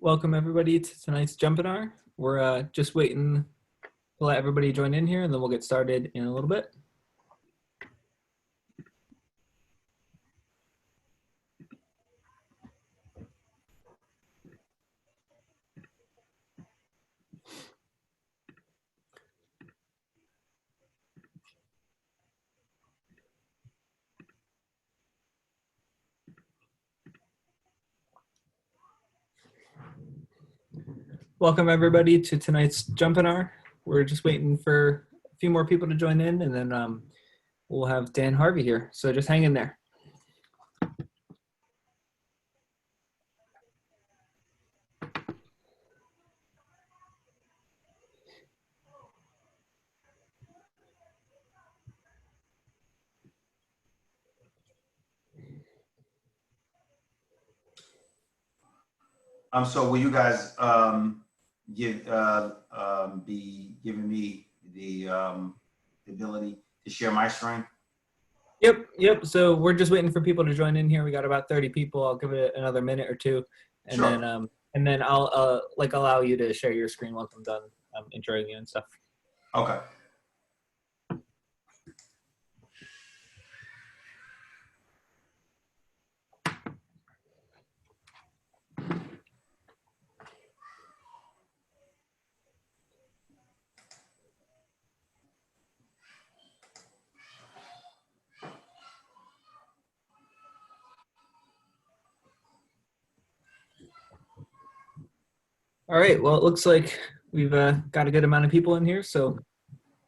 Welcome everybody to tonight's JUMPinar. We're just waiting to let everybody join in here and then we'll get started in a little bit. Welcome everybody to tonight's JUMPinar. We're just waiting for a few more people to join in and then we'll have Dan Harvey here. So just hang in there. So will you guys be giving me the ability to share my screen? Yep. So we're just waiting for people to join in here. We got about 30 people. I'll give it another minute or two, and Sure. then I'll allow you to share your screen once I'm done introing you and stuff. Okay. All right, well, it looks like we've got a good amount of people in here, so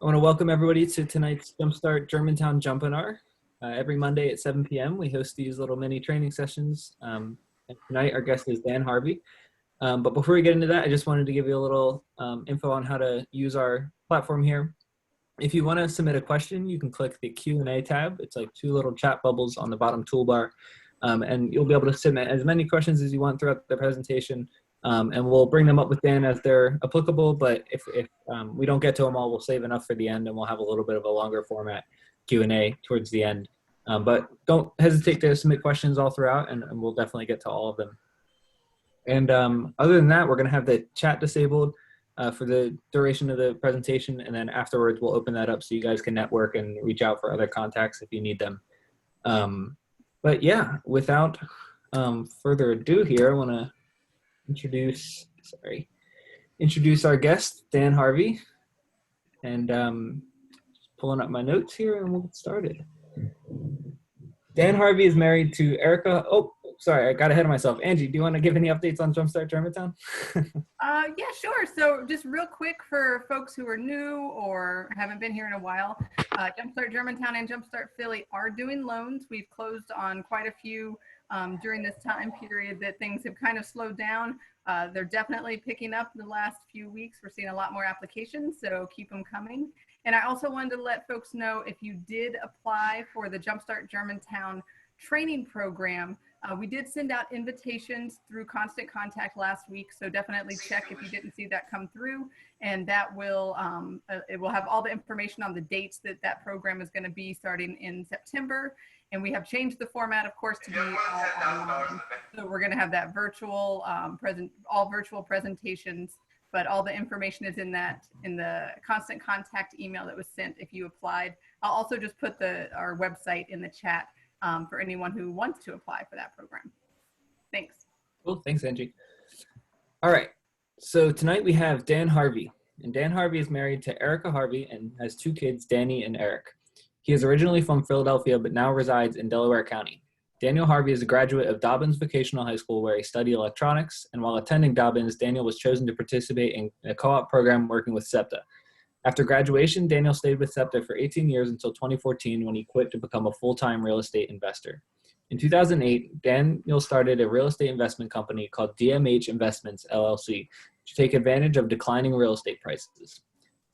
I want to welcome everybody to tonight's Jumpstart Germantown JUMPinar. Every Monday at 7 p.m. we host these little mini training sessions. And tonight our guest is Dan Harvey. But before we get into that, I just wanted to give you a little info on how to use our platform here. If you want to submit a question, you can click the Q&A tab. It's like two little chat bubbles on the bottom toolbar. And you'll be able to submit as many questions as you want throughout the presentation. And we'll bring them up with Dan as they're applicable, but if we don't get to them all, we'll save enough for the end and we'll have a little bit of a longer format Q&A towards the end. But don't hesitate to submit questions all throughout and we'll definitely get to all of them. And other than that, we're gonna have the chat disabled for the duration of the presentation, and then afterwards we'll open that up so you guys can network and reach out for other contacts if you need them. But yeah, without further ado here, I wanna introduce our guest, Dan Harvey. And just pulling up my notes here and we'll get started. Dan Harvey is married to Erica. Oh, sorry, I got ahead of myself. Angie, do you want to give any updates on Jumpstart Germantown? Yeah, sure. So just real quick for folks who are new or haven't been here in a while, Jumpstart Germantown and Jumpstart Philly are doing loans. We've closed on quite a few during this time period that things have kind of slowed down. They're definitely picking up in the last few weeks. We're seeing a lot more applications, so keep them coming. And I also wanted to let folks know, if you did apply for the Jumpstart Germantown training program, we did send out invitations through Constant Contact last week, so definitely check if you didn't see that come through, and that will it will have all the information on the dates that that program is going to be starting in September. And we have changed the format, of course, to be all online. So we're going to have that virtual all virtual presentations, but all the information is in the Constant Contact email that was sent if you applied. I'll also just put our website in the chat for anyone who wants to apply for that program. Thanks. Cool, thanks, Angie. All right, so tonight we have Dan Harvey. And Dan Harvey is married to Erica Harvey and has two kids, Danny and Eric. He is originally from Philadelphia, but now resides in Delaware County. Daniel Harvey is a graduate of Dobbins Vocational High School, where he studied electronics, and while attending Dobbins, Daniel was chosen to participate in a co-op program working with SEPTA. After graduation, Daniel stayed with SEPTA for 18 years until 2014, when he quit to become a full-time real estate investor. In 2008, Daniel started a real estate investment company called DMH Investments, LLC, to take advantage of declining real estate prices.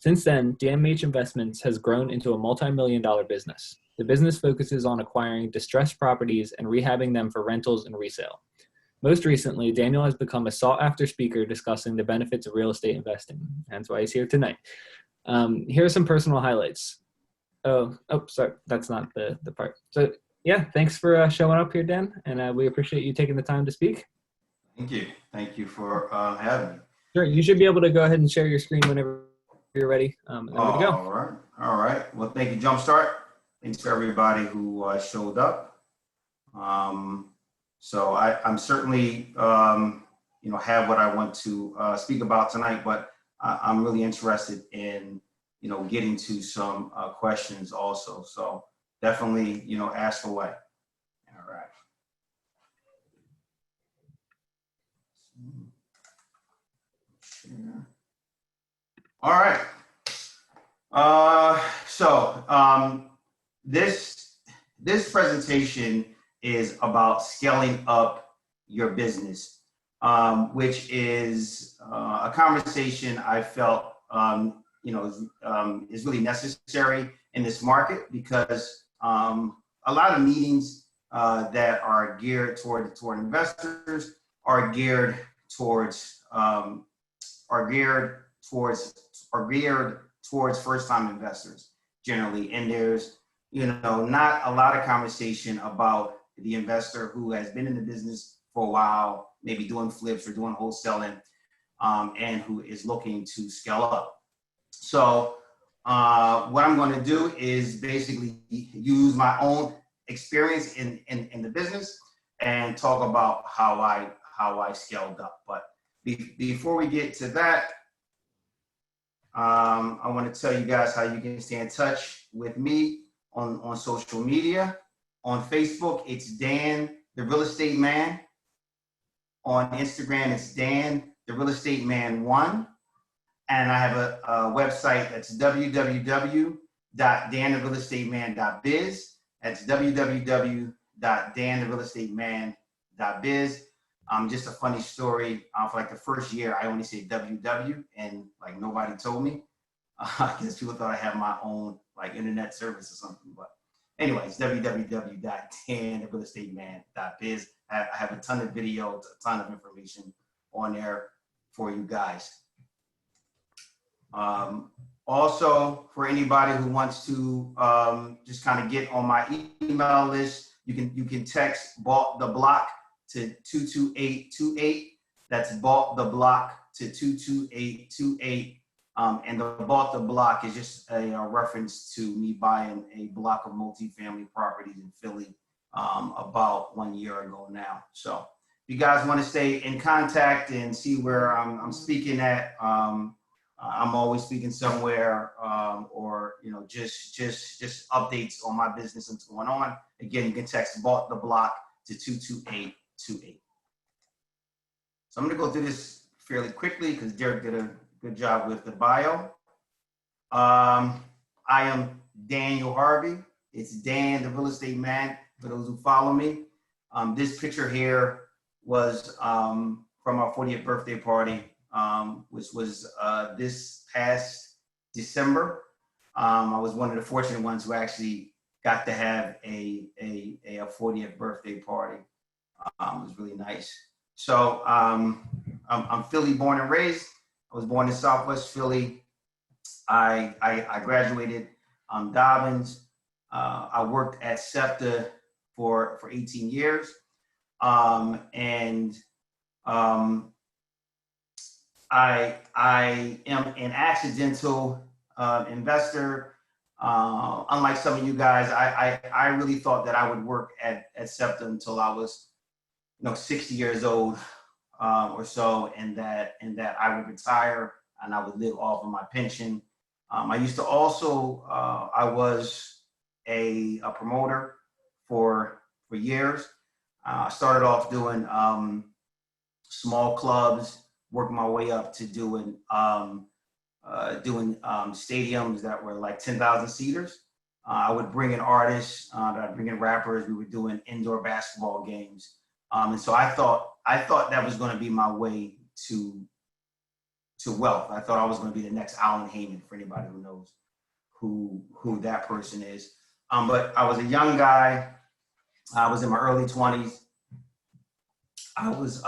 Since then, DMH Investments has grown into a multi-million-dollar business. The business focuses on acquiring distressed properties and rehabbing them for rentals and resale. Most recently, Daniel has become a sought-after speaker discussing the benefits of real estate investing. That's why he's here tonight. Here are some personal highlights. Oh, sorry, that's not the part. So yeah, thanks for showing up here, Dan, and we appreciate you taking the time to speak. Thank you. Thank you for having me. Sure, you should be able to go ahead and share your screen whenever you're ready, and then we're good to go. All right. All right. Well, thank you, Jumpstart. Thanks for everybody who showed up. So I'm certainly, have what I want to speak about tonight, but I'm really interested in, getting to some questions also. So definitely, ask away. All right. All right. This presentation is about scaling up your business, which is a conversation I felt is really necessary in this market because a lot of meetings that are geared toward investors are geared towards are geared towards first-time investors generally, and there's not a lot of conversation about the investor who has been in the business for a while, maybe doing flips or doing wholesaling, and who is looking to scale up. So what I'm going to do is basically use my own experience in the business and talk about how I scaled up. But before we get to that, I want to tell you guys how you can stay in touch with me on social media. On Facebook, it's Dan, the Real Estate Man. On Instagram, it's Dan, the Real Estate Man 1. And I have a website that's www.dantherealestateman.biz. That's www.dantherealestateman.biz. Just a funny story. For like the first year, I only said WW, and like nobody told me. I guess people thought I had my own like internet service or something. But anyways, www.dantherealestateman.biz. I have a ton of videos, a ton of information on there for you guys. Also, for anybody who wants to just kind of get on my email list, you can text Bought the Block to 22828. That's Bought the Block to 22828. And the Bought the Block is just a reference to me buying a block of multifamily properties in Philly about 1 year ago now. So if you guys want to stay in contact and see where I'm speaking at, I'm always speaking somewhere, or just updates on my business and what's going on. Again, you can text Bought the Block to 22828. So I'm going to go through this fairly quickly because Derek did a good job with the bio. I am Daniel Harvey. It's Dan, the Real Estate Man, for those who follow me. This picture here was from our 40th birthday party, which was this past December. I was one of the fortunate ones who actually got to have a 40th birthday party. It was really nice. So I'm Philly born and raised. I was born in Southwest Philly. I graduated Dobbins. I worked at SEPTA for 18 years. I am an accidental investor. Unlike some of you guys, I really thought that I would work at SEPTA until I was 60 years old or so, and that I would retire and I would live off of my pension. I used to also, I was a promoter for years. I started off doing small clubs, working my way up to doing stadiums that were like 10,000 seaters. I would bring in artists, I'd bring in rappers. We were doing indoor basketball games, and so I thought that was going to be my way to wealth. I thought I was going to be the next Alan Heyman, for anybody who knows who that person is. But I was a young guy. I was in my early 20s. I was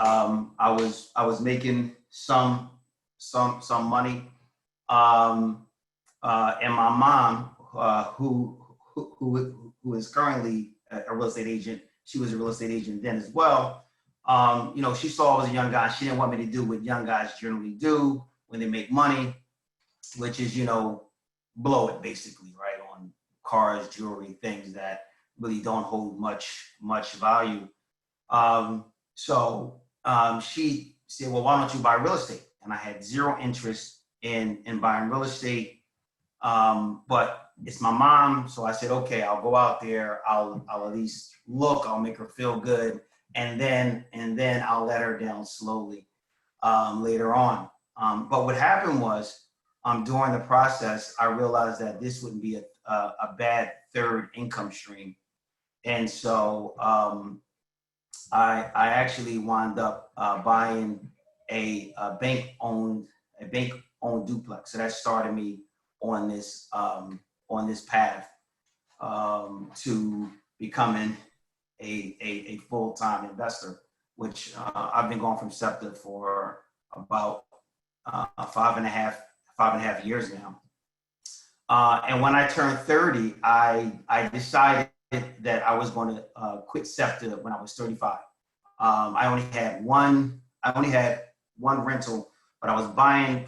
making some money, and my mom, who is currently a real estate agent, she was a real estate agent then as well. You know, she saw I was a young guy. She didn't want me to do what young guys generally do when they make money, which is, you know, blow it basically, right, on cars, jewelry, things that really don't hold much value. She said, well, why don't you buy real estate? And I had zero interest in buying real estate. But it's my mom, so I said, okay, I'll go out there. I'll at least look. I'll make her feel good, and then I'll let her down slowly later on. But what happened was, during the process, I realized that this wouldn't be a bad third income stream, and so I actually wound up buying a bank-owned duplex. So that started me on this path to becoming a full-time investor, which I've been going from SEPTA for about 5.5 years now. And when I turned 30, I decided that I was going to quit SEPTA when I was 35. I only had one rental, but I was buying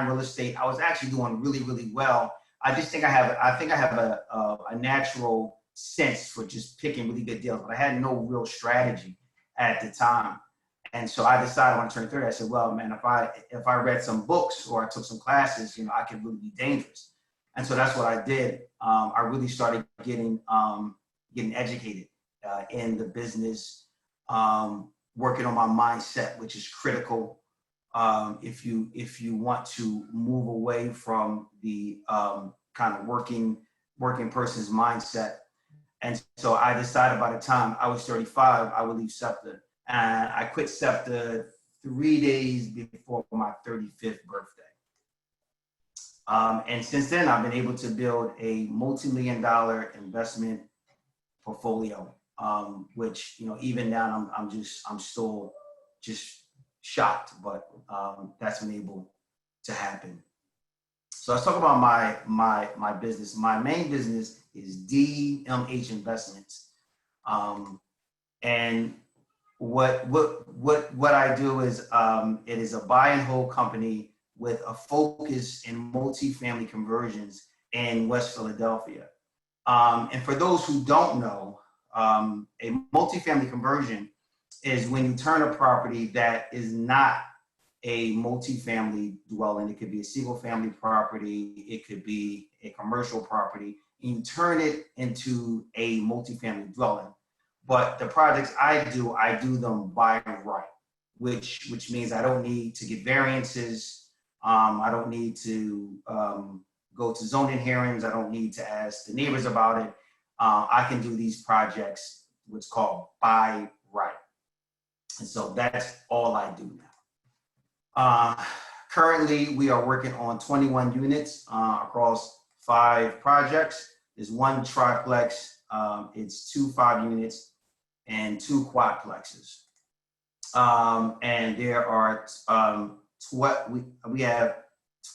real estate. I was actually doing really well. I think I have a natural sense for just picking really good deals, but I had no real strategy at the time. And so I decided when I turned 30, I said, well, man, if I read some books or I took some classes, you know, I could really be dangerous. And so that's what I did. I really started getting educated in the business, working on my mindset, which is critical. If you want to move away from the kind of working person's mindset. And so I decided by the time I was 35, I would leave SEPTA. And I quit SEPTA 3 days before my 35th birthday. And since then, I've been able to build a multi-million-dollar investment portfolio, which, you know, even now I'm still just shocked, but that's been able to happen. So let's talk about my business. My main business is DMH Investments, and what I do is it is a buy and hold company with a focus in multifamily conversions in West Philadelphia. And for those who don't know, a multifamily conversion is when you turn a property that is not a multifamily dwelling. It could be a single family property. It could be a commercial property. And you turn it into a multifamily dwelling. But the projects I do them by right, which means I don't need to get variances. I don't need to go to zoning hearings. I don't need to ask the neighbors about it. I can do these projects, what's called by right. And so that's all I do now. Currently, we are working on 21 units across 5 projects. There's 1 triplex, it's 2 5-units, and 2 quadplexes. And there are we have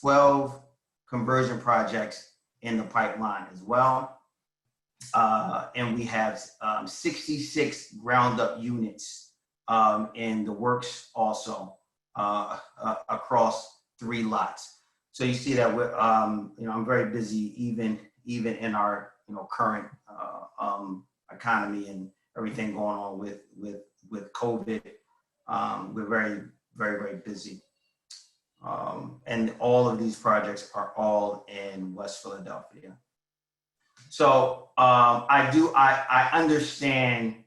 12 conversion projects in the pipeline as well. And we have 66 ground up units in the works also across 3 lots. So you see that we're, you know, I'm very busy even in our, you know, current economy and everything going on with COVID. We're very busy. And all of these projects are all in West Philadelphia. So I understand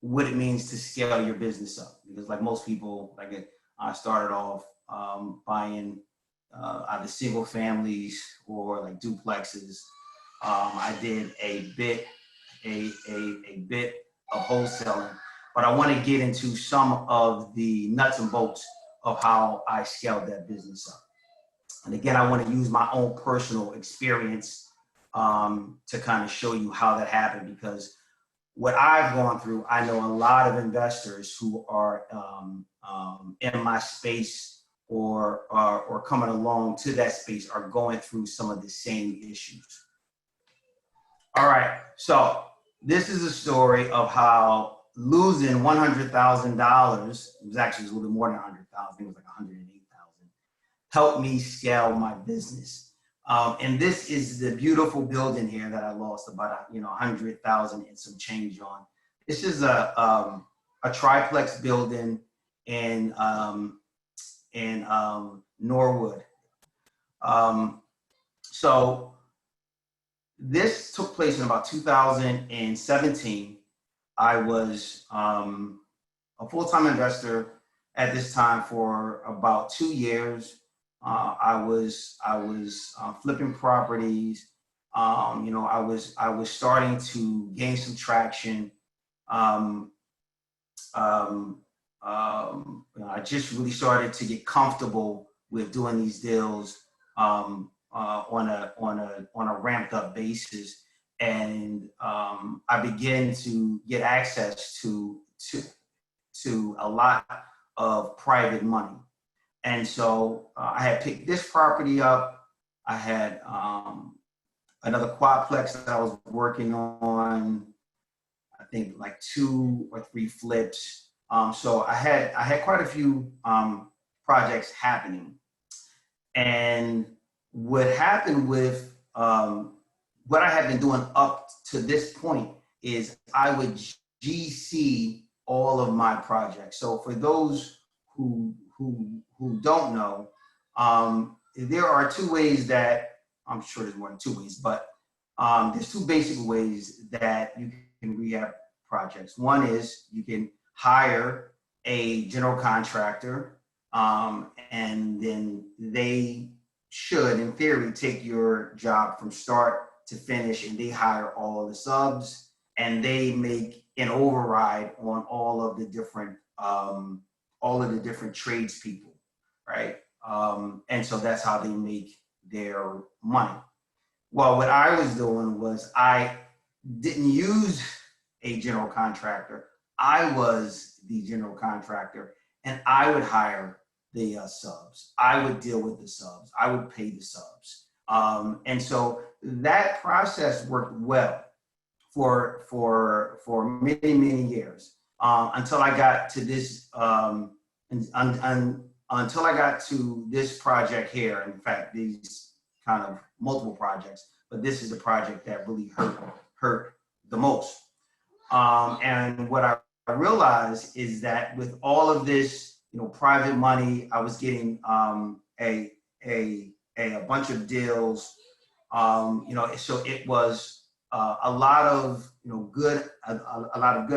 what it means to scale your business up, because like most people, I started off buying either single families or like duplexes. I did a bit of wholesaling, but I want to get into some of the nuts and bolts of how I scaled that business up. And again, I want to use my own personal experience to kind of show you how that happened, because what I've gone through, I know a lot of investors who are in my space or coming along to that space are going through some of the same issues. All right, so this is a story of how losing $100,000, it was actually a little bit more than 100,000, it was like 108,000, helped me scale my business. And this is the beautiful building here that I lost about 100,000 and some change on. This is a triplex building in Norwood. So this took place in about 2017. I was a full-time investor at this time for about 2 years. I was flipping properties. I was starting to gain some traction. I just really started to get comfortable with doing these deals on a ramped up basis, and I began to get access to a lot of private money. And so I had picked this property up. I had another quadplex that I was working on, I think like 2 or 3 flips. So I had quite a few projects happening. And what happened with what I had been doing up to this point is I would GC all of my projects. So for those who don't know, there are 2 ways that, I'm sure there's more than 2 ways, but there's 2 basic ways that you can rehab projects. One is you can hire a general contractor, and then they should, in theory, take your job from start to finish, and they hire all of the subs, and they make an override on all of the different tradespeople, right? And so that's how they make their money. Well, what I was doing was I didn't use a general contractor. I was the general contractor, and I would hire the subs. I would deal with the subs. I would pay the subs. And so that process worked well for many, many years, until I got to this until I got to this project here. In fact, these kind of multiple projects, but this is the project that really hurt the most. And what I realized is that with all of this, private money, I was getting a bunch of deals. So it was a lot of good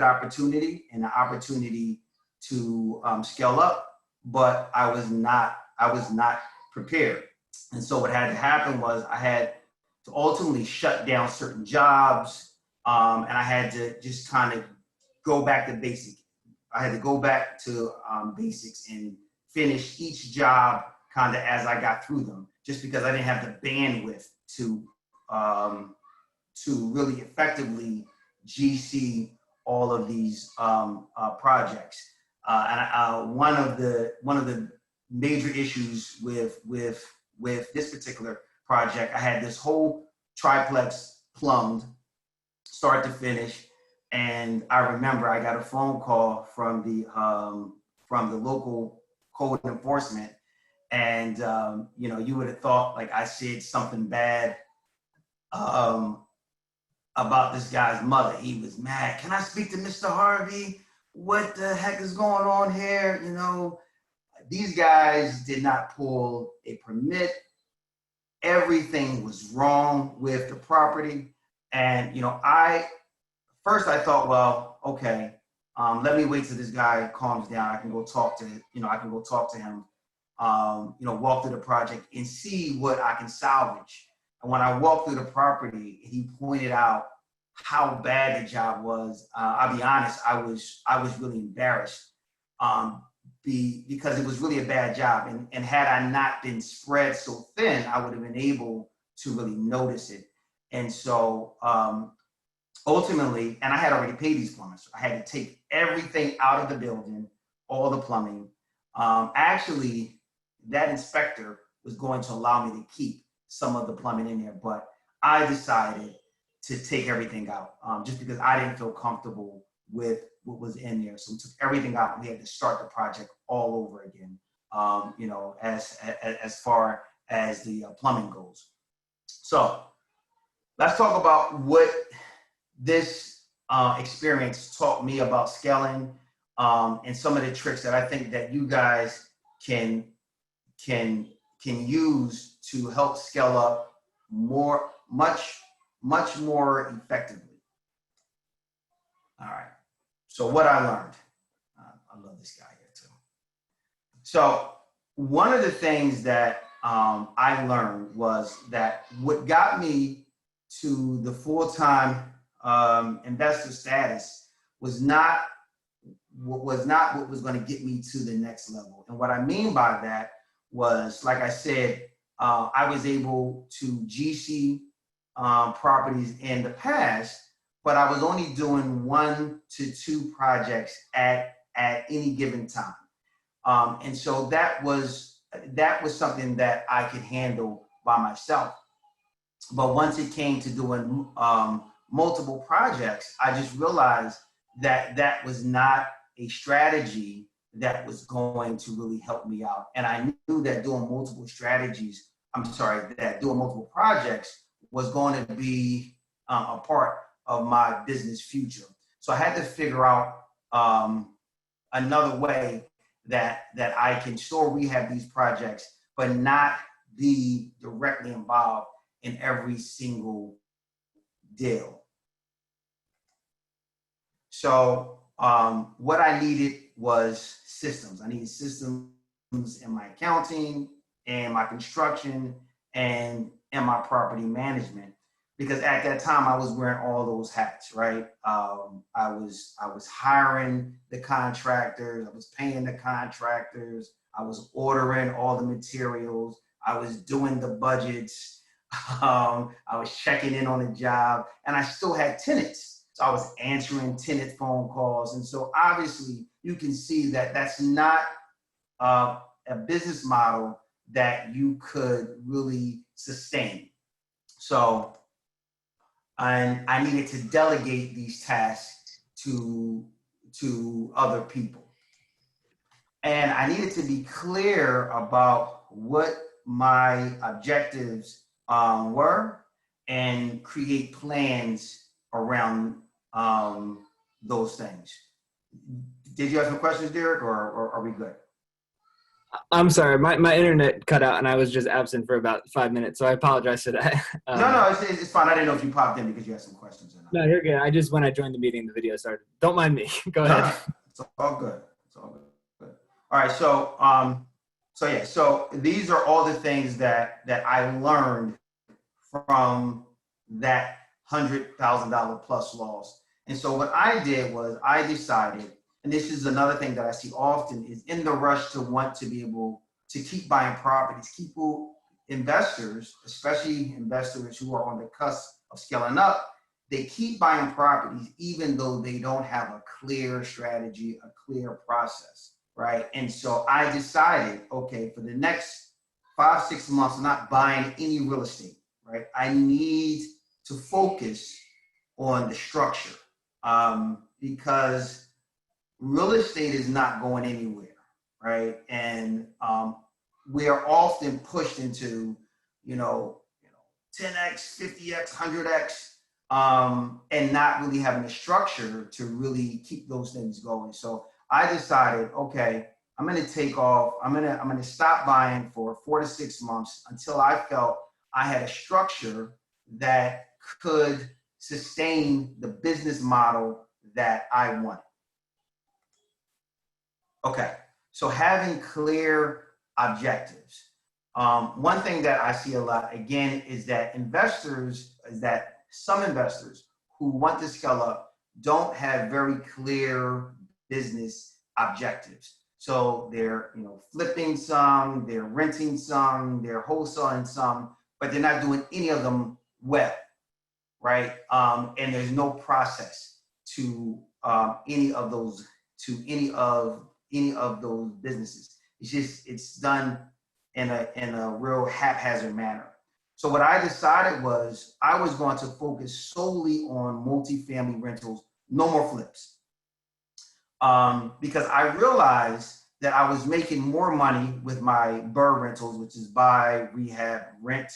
opportunity, and the opportunity to scale up, but I was not prepared. And so what had to happen was I had to ultimately shut down certain jobs, and I had to just kind of go back to basic. I had to go back to basics and finish each job kind of as I got through them, just because I didn't have the bandwidth to really effectively GC all of these projects. And one of the major issues with this particular project, I had this whole triplex plumbed, start to finish. And I remember I got a phone call from the local code enforcement, and you would have thought like I said something bad about this guy's mother. He was mad. Can I speak to Mr. Harvey? What the heck is going on here? These guys did not pull a permit. Everything was wrong with the property, and First, I thought, well, okay, let me wait till this guy calms down. I can go talk to him, walk through the project and see what I can salvage. And when I walked through the property, he pointed out how bad the job was. I'll be honest, I was really embarrassed because it was really a bad job. And had I not been spread so thin, I would have been able to really notice it. And so, ultimately, and I had already paid these plumbers, so I had to take everything out of the building, all the plumbing. Actually, that inspector was going to allow me to keep some of the plumbing in there, but I decided to take everything out, just because I didn't feel comfortable with what was in there. So we took everything out and we had to start the project all over again, you know, as far as the plumbing goes. So let's talk about what this experience taught me about scaling, and some of the tricks that I think that you guys can use to help scale up much more effectively. All right. So what I learned, I love this guy here too. So one of the things that I learned was that what got me to the full-time investor status was not what was going to get me to the next level. And what I mean by that was, like I said, I was able to GC properties in the past, but I was only doing 1 to 2 projects at any given time. And so that was something that I could handle by myself. But once it came to doing multiple projects, I just realized that that was not a strategy that was going to really help me out. And I knew that doing multiple projects was going to be a part of my business future. So I had to figure out another way that I can still rehab these projects, but not be directly involved in every single deal. So what I needed was systems. I needed systems in my accounting and my construction and in my property management, because at that time I was wearing all those hats, right? I was hiring the contractors, I was paying the contractors, I was ordering all the materials, I was doing the budgets, I was checking in on the job, and I still had tenants. So I was answering tenant phone calls. And so obviously you can see that that's not a business model that you could really sustain. So I needed to delegate these tasks to other people. And I needed to be clear about what my objectives were and create plans around those things. Did you have some questions, Derek, or are we good? I'm sorry, my internet cut out and I was just absent for about 5 minutes, so I apologize for that. No, it's fine. I didn't know if you popped in because you had some questions or not. No, you're good. When I joined the meeting, the video started. Don't mind me. Go ahead. No, it's all good. It's all good. All right, so these are all the things that I learned from that $100,000 plus loss. And so what I did was I decided, and this is another thing that I see often, is in the rush to want to be able to keep buying properties, investors, especially investors who are on the cusp of scaling up, they keep buying properties even though they don't have a clear strategy, a clear process, right? And so I decided, okay, for the next 5-6 months, I'm not buying any real estate, right? I need to focus on the structure because real estate is not going anywhere, right? And we are often pushed into, 10x, 50x, 100x, and not really having a structure to really keep those things going. So I decided, okay, I'm going to take off. I'm going to stop buying for 4 to 6 months until I felt I had a structure that could sustain the business model that I wanted. Okay, so having clear objectives. One thing that I see a lot, again, is that some investors who want to scale up don't have very clear business objectives. So they're, flipping some, they're renting some, they're wholesaling some, but they're not doing any of them well, right? And there's no process to any of those businesses. It's done in a real haphazard manner. So what I decided was I was going to focus solely on multifamily rentals, no more flips. because I realized that I was making more money with my BRRRR rentals, which is buy, rehab, rent,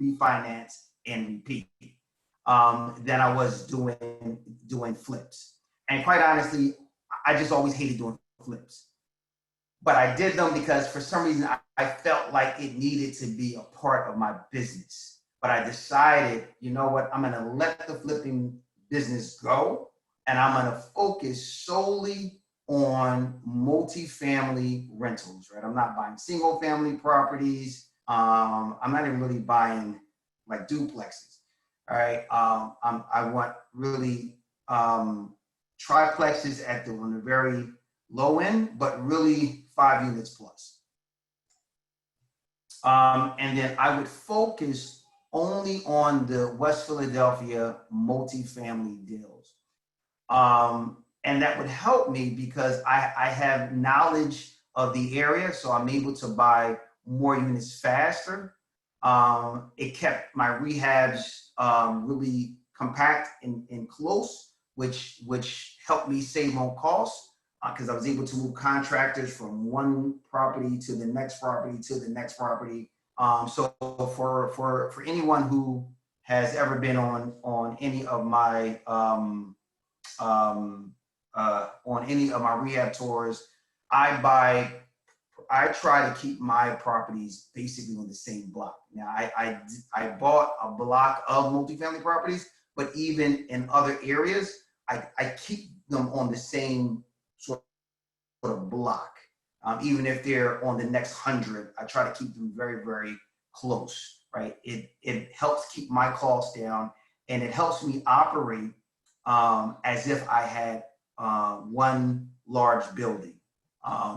refinance, and repeat, than I was doing flips. And quite honestly, I just always hated doing flips. But I did them because for some reason I felt like it needed to be a part of my business. But I decided, you know what, I'm gonna let the flipping business go, and I'm gonna focus solely on multifamily rentals, right? I'm not buying single family properties. I'm not even really buying like duplexes, all right? I want really triplexes on the very low end, but really 5 units plus. And then I would focus only on the West Philadelphia multifamily deals. And that would help me because I have knowledge of the area, so I'm able to buy more units faster. It kept my rehabs really compact and close, which helped me save on costs because I was able to move contractors from one property to the next property to the next property. So for anyone who has ever been on any of my rehab tours, I try to keep my properties basically on the same block. Now, I bought a block of multifamily properties, but even in other areas, I keep them on the same sort of block. Even if they're on the next 100, I try to keep them very, very close, right? It helps keep my costs down, and it helps me operate as if I had one large building.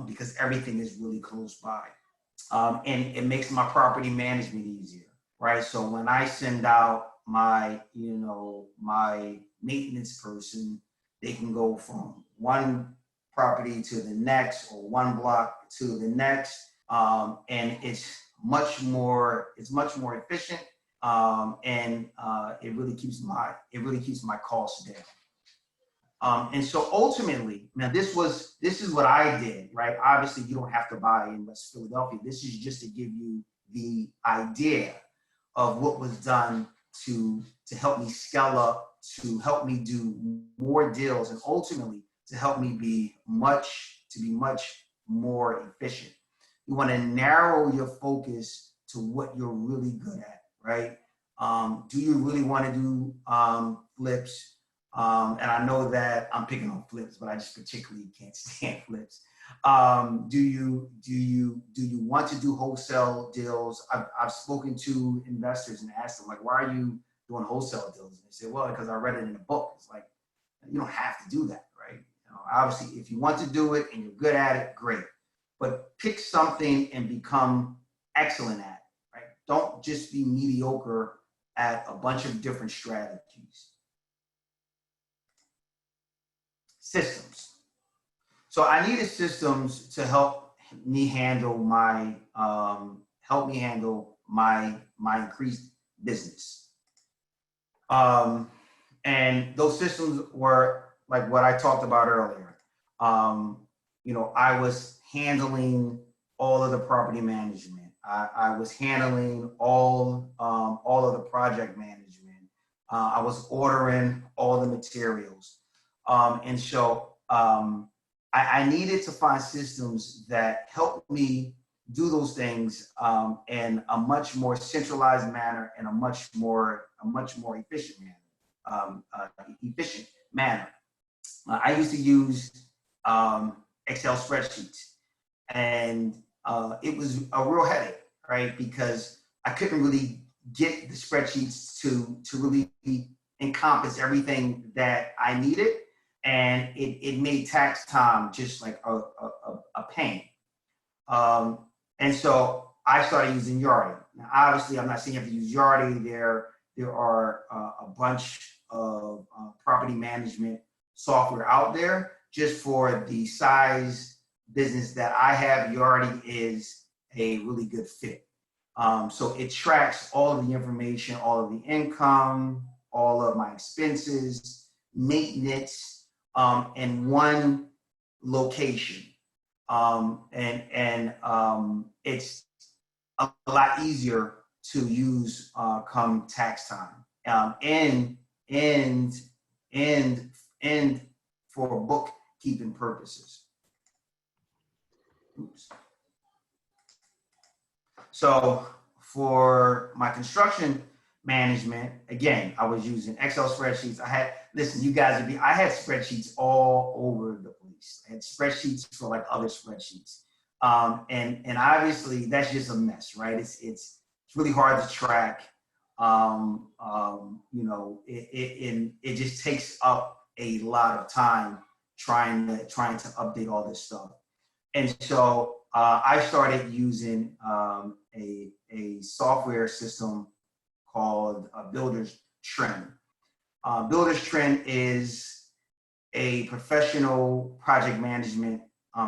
Because everything is really close by. And it makes my property management easier, right? So when I send out my maintenance person, they can go from one property to the next or one block to the next. And it's much more efficient. And it really keeps my costs down. And so ultimately, now this is what I did, right? Obviously, you don't have to buy in West Philadelphia. This is just to give you the idea of what was done to help me scale up, to help me do more deals, and ultimately to help me be much more efficient. You want to narrow your focus to what you're really good at, right? Do you really want to do flips? And I know that I'm picking on flips, but I just particularly can't stand flips. Do you want to do wholesale deals? I've spoken to investors and asked them, like, why are you doing wholesale deals? And they say, well, because I read it in a book. It's like, you don't have to do that, right? Obviously, if you want to do it and you're good at it, great. But pick something and become excellent at it, right? Don't just be mediocre at a bunch of different strategies. Systems. So I needed systems to help me handle my increased business. And those systems were like what I talked about earlier. I was handling all of the property management. I was handling all of the project management. I was ordering all the materials. And so I needed to find systems that helped me do those things in a much more centralized manner and a much more efficient manner. I used to use Excel spreadsheets, and it was a real headache, right? Because I couldn't really get the spreadsheets to really encompass everything that I needed. And it made tax time just like a pain. And so I started using Yardi. Now, obviously, I'm not saying you have to use Yardi. There are a bunch of property management software out there. Just for the size business that I have, Yardi is a really good fit. So it tracks all of the information, all of the income, all of my expenses, maintenance, in one location. It's a lot easier to use come tax time. And and for bookkeeping purposes. Oops. So for my construction management, again, I was using Excel spreadsheets. Listen, you guys I had spreadsheets all over the place. I had spreadsheets for like other spreadsheets. And obviously that's just a mess, right? It's really hard to track. It just takes up a lot of time trying to update all this stuff. And so I started using a software system called Builder's Trend. Builder's Trend is a professional project management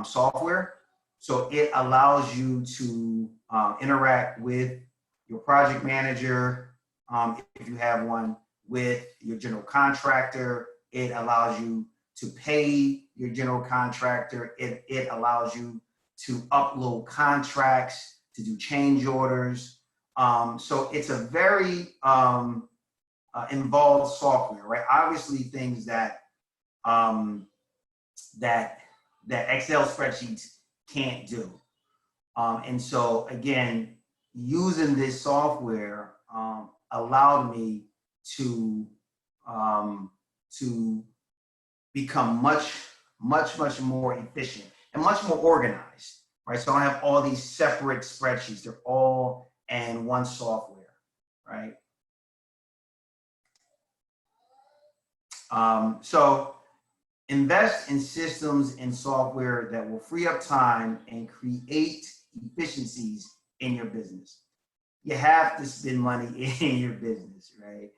software. So it allows you to interact with your project manager, if you have one, with your general contractor. It allows you to pay your general contractor. It allows you to upload contracts, to do change orders. So it's a very involved software, right? Obviously things that that Excel spreadsheets can't do. And so again, using this software allowed me to become much more efficient and much more organized, right? So I don't have all these separate spreadsheets. They're all in one software, right? So invest in systems and software that will free up time and create efficiencies in your business. You have to spend money in your business, right?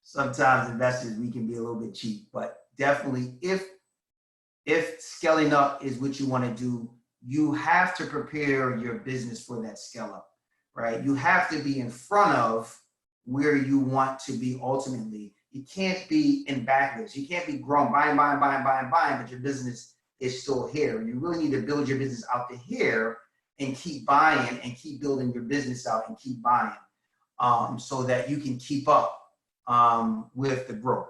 Sometimes investors, we can be a little bit cheap, but definitely if scaling up is what you want to do, you have to prepare your business for that scale up, right? You have to be in front of where you want to be ultimately. You can't be in backwards. You can't be growing, buying, but your business is still here. You really need to build your business out to here and keep buying and keep building your business out and keep buying so that you can keep up with the growth.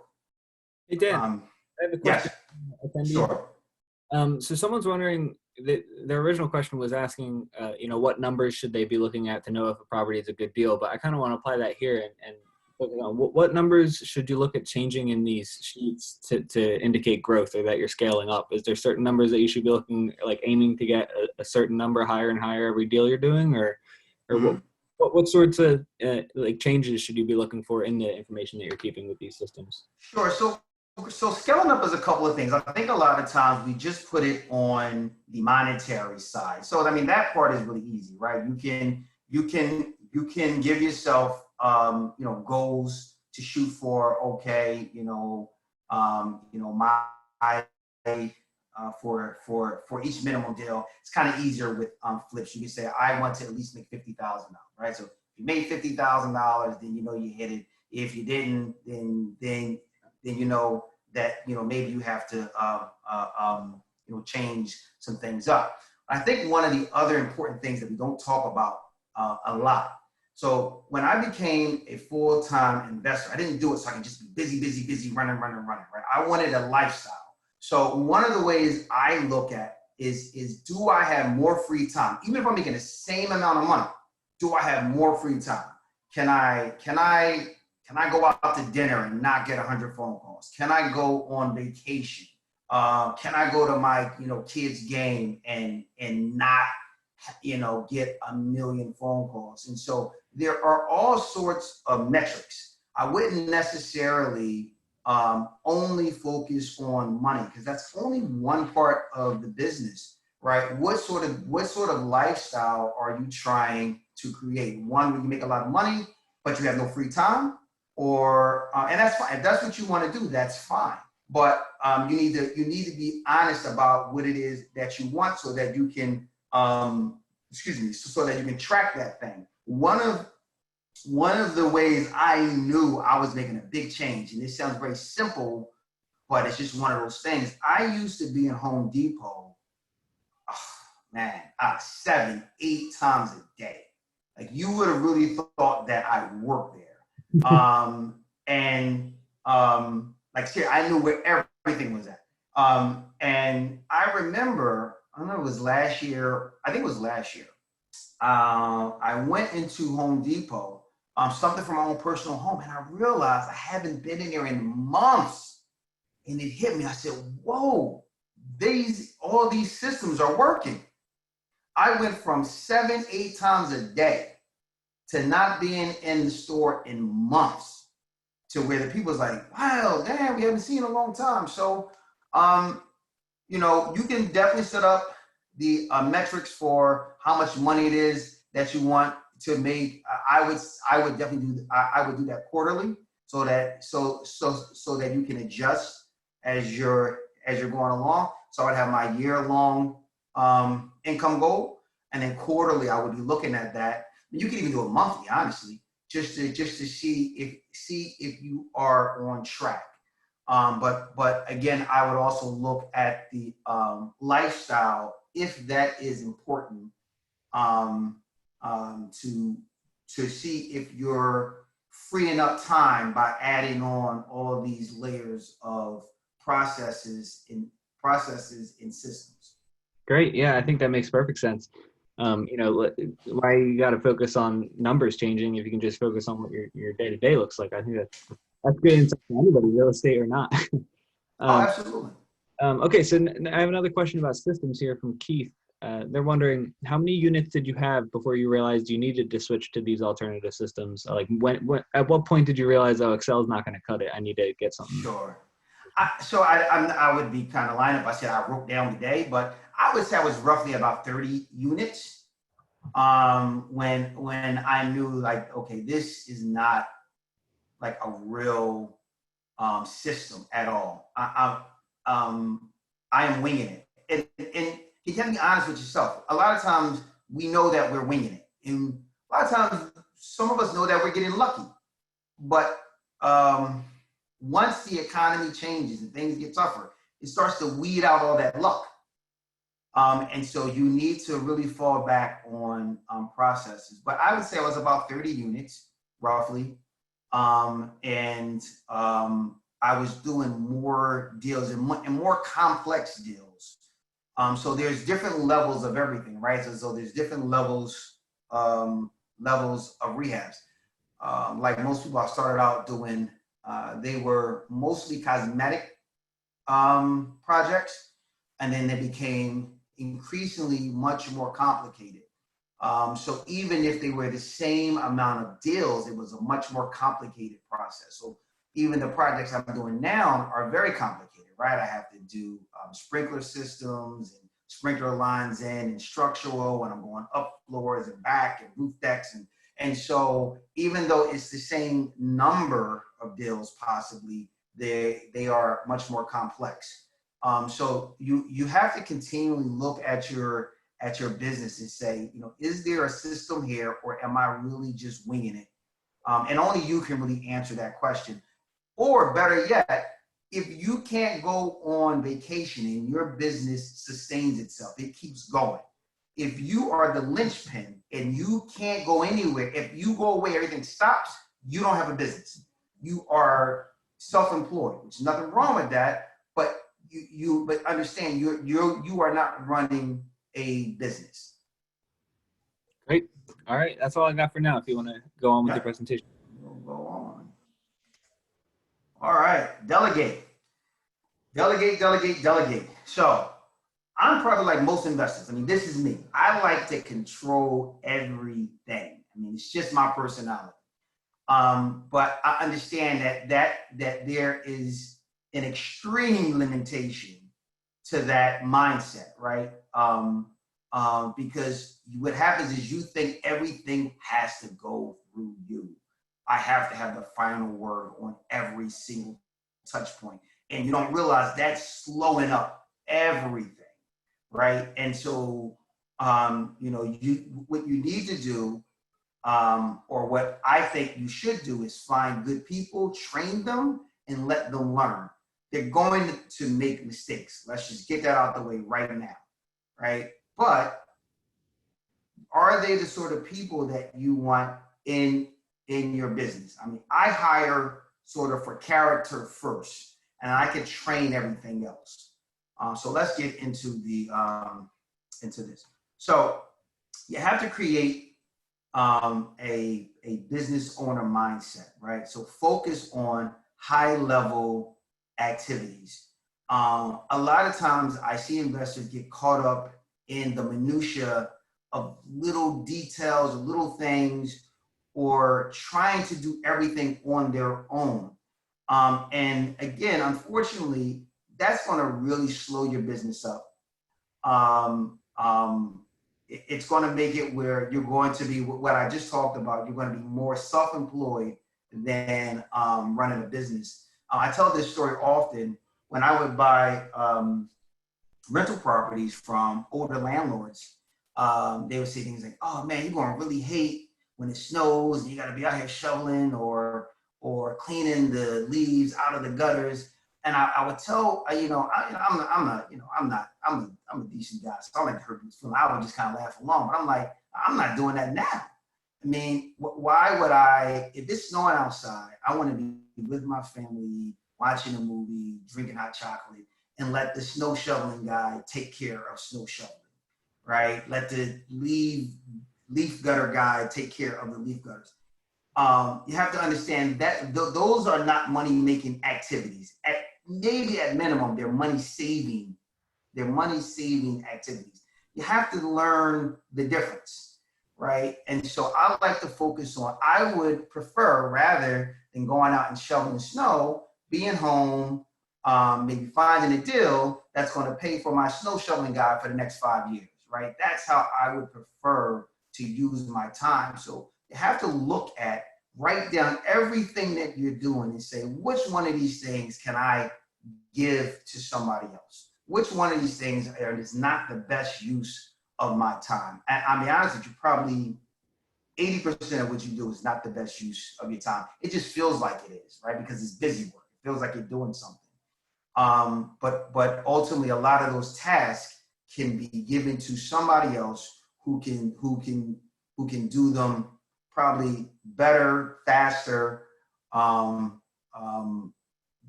Hey, Dan, I have a question. Yes, sure. So someone's wondering, their original question was asking, what numbers should they be looking at to know if a property is a good deal? But I kind of want to apply that here and what numbers should you look at changing in these sheets to indicate growth or that you're scaling up? Is there certain numbers that you should be looking, like aiming to get a certain number higher and higher every deal you're doing, or what sorts of like changes should you be looking for in the information that you're keeping with these systems? Sure. So scaling up is a couple of things. I think a lot of times we just put it on the monetary side. So I mean that part is really easy, right? You can give yourself goals to shoot for. Okay, for each minimum deal, it's kind of easier with flips. You can say I want to at least make $50,000, right? So if you made $50,000, then you hit it. If you didn't, then you know that maybe you have to change some things up. I think one of the other important things that we don't talk about a lot. So when I became a full-time investor, I didn't do it so I can just be busy, running, right? I wanted a lifestyle. So one of the ways I look at is do I have more free time? Even if I'm making the same amount of money, do I have more free time? Can I go out to dinner and not get 100 phone calls? Can I go on vacation? Can I go to my kids' game and not get 1 million phone calls? And so there are all sorts of metrics. I wouldn't necessarily only focus on money because that's only one part of the business, right? What sort of lifestyle are you trying to create? One where you make a lot of money, but you have no free time, or and that's fine. If that's what you want to do, that's fine. But you need to be honest about what it is that you want, so that you can so that you can track that thing. One of the ways I knew I was making a big change, and this sounds very simple, but it's just one of those things. I used to be in Home Depot man, 7, 8 times a day. Like you would have really thought that I worked there. Like seriously, I knew where everything was at. And I remember, I don't know, it was last year. I think it was last year. I went into Home Depot, something for my own personal home, and I realized I haven't been in there in months. And it hit me. I said, "Whoa, all these systems are working." I went from 7, 8 times a day to not being in the store in months, to where the people was like, "Wow, damn, we haven't seen in a long time." So, you can definitely set up the metrics for how much money it is that you want to make. I would definitely I would do that quarterly, so that you can adjust as you're going along. So I would have my year-long income goal, and then quarterly I would be looking at that. You can even do it monthly, honestly, just to see if you are on track. But again, I would also look at the lifestyle, if that is important, to see if you're freeing up time by adding on all these layers of processes in systems. Great. Yeah, I think that makes perfect sense. Why you got to focus on numbers changing if you can just focus on what your day-to-day looks like. I think that's good insight for anybody, real estate or not. Oh, absolutely. Okay, so I have another question about systems here from Keith. They're wondering, how many units did you have before you realized you needed to switch to these alternative systems? Like at what point did you realize, oh, Excel's not going to cut it, I need to get something? Sure. I would be kind of lying if I said I wrote down the day, but I would say I was roughly about 30 units when I knew, like, okay, this is not like a real system at all. I am winging it. And you can be honest with yourself. A lot of times we know that we're winging it. And a lot of times some of us know that we're getting lucky. But once the economy changes and things get tougher, it starts to weed out all that luck. And so you need to really fall back on processes. But I would say I was about 30 units, roughly. I was doing more deals and more complex deals. So there's different levels of everything, right? So there's different levels of rehabs. Like most people, I started out doing, they were mostly cosmetic projects, and then they became increasingly much more complicated. So even if they were the same amount of deals, it was a much more complicated process. So even the projects I'm doing now are very complicated, right? I have to do sprinkler systems and sprinkler lines in and structural, and I'm going up floors and back and roof decks. And so even though it's the same number of deals, possibly, they are much more complex. So you have to continually look at your business and say, is there a system here, or am I really just winging it? And only you can really answer that question. Or better yet, if you can't go on vacation and your business sustains itself, it keeps going. If you are the linchpin and you can't go anywhere, if you go away, everything stops, you don't have a business. You are self-employed, which is nothing wrong with that, but but understand you are not running a business. Great. All right, that's all I got for now. If you want to go on with your presentation. We'll go on. All right, delegate. So I'm probably like most investors. I mean, this is me. I like to control everything. I mean, it's just my personality. But I understand that there is an extreme limitation to that mindset, right? Because what happens is you think everything has to go through you. I have to have the final word on every single touch point. And you don't realize that's slowing up everything, right? And so, what you need to do, or what I think you should do, is find good people, train them, and let them learn. They're going to make mistakes. Let's just get that out the way right now, right? but are they the sort of people that you want in your business? I mean, I hire sort of for character first, and I can train everything else. So let's get into into this. So you have to create a business owner mindset, right? So focus on high level activities. A lot of times I see investors get caught up in the minutia of little details, little things, or trying to do everything on their own. And again, unfortunately, that's going to really slow your business up. It's going to make it where you're going to be what I just talked about. You're going to be more self-employed than running a business. I tell this story often. When I would buy rental properties from older landlords, they would say things like, "Oh man, you're going to really hate when it snows and you got to be out here shoveling or cleaning the leaves out of the gutters." And I would tell, I'm a decent guy, so I don't like to hurt people's feelings. I would just kind of laugh along, but I'm like, I'm not doing that now. I mean, why would I? If it's snowing outside, I want to be with my family, watching a movie, drinking hot chocolate, and let the snow shoveling guy take care of snow shoveling, right? Let the leaf gutter guy take care of the leaf gutters. You have to understand that those are not money-making activities. Maybe at minimum, they're money-saving. They're money-saving activities. You have to learn the difference, right? And so I like to focus on, I would prefer, rather than going out and shoveling snow, being home, maybe finding a deal that's going to pay for my snow shoveling guy for the next 5 years, right? That's how I would prefer to use my time. So you have to write down everything that you're doing and say, which one of these things can I give to somebody else? Which one of these things is not the best use of my time? And I'll be honest with you, probably 80% of what you do is not the best use of your time. It just feels like it is, right? Because it's busy work. It feels like you're doing something. But ultimately, a lot of those tasks can be given to somebody else who can do them probably better, faster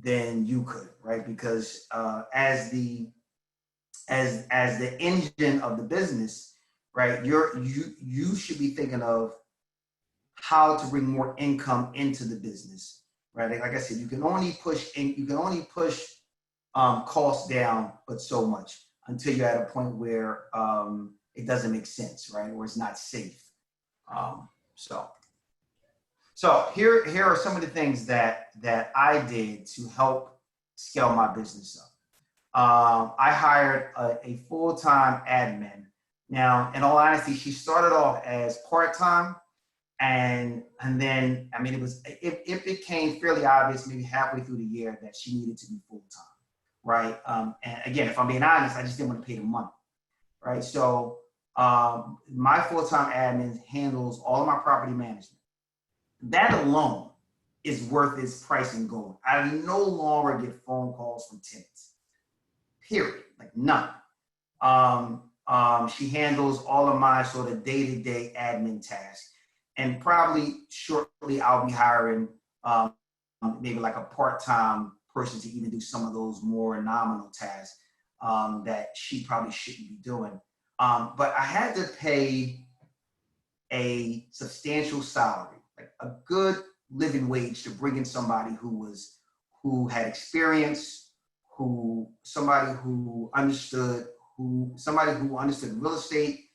than you could, right? Because as the engine of the business, right, you should be thinking of how to bring more income into the business, right? Like I said, you can only push costs down, but so much until you're at a point where it doesn't make sense, right? Or it's not safe. So here are some of the things that I did to help scale my business up. I hired a full-time admin. Now, in all honesty, she started off as part-time, and then I mean it became fairly obvious maybe halfway through the year that she needed to be full-time, right? And again, if I'm being honest, I just didn't want to pay the money, right? So my full-time admin handles all of my property management. That alone is worth its price in gold. I no longer get phone calls from tenants, period, like none. She handles all of my sort of day-to-day admin tasks. And probably shortly I'll be hiring maybe like a part-time person to even do some of those more nominal tasks that she probably shouldn't be doing. But I had to pay a substantial salary, like a good living wage, to bring in somebody who had experience, somebody who understood real estate,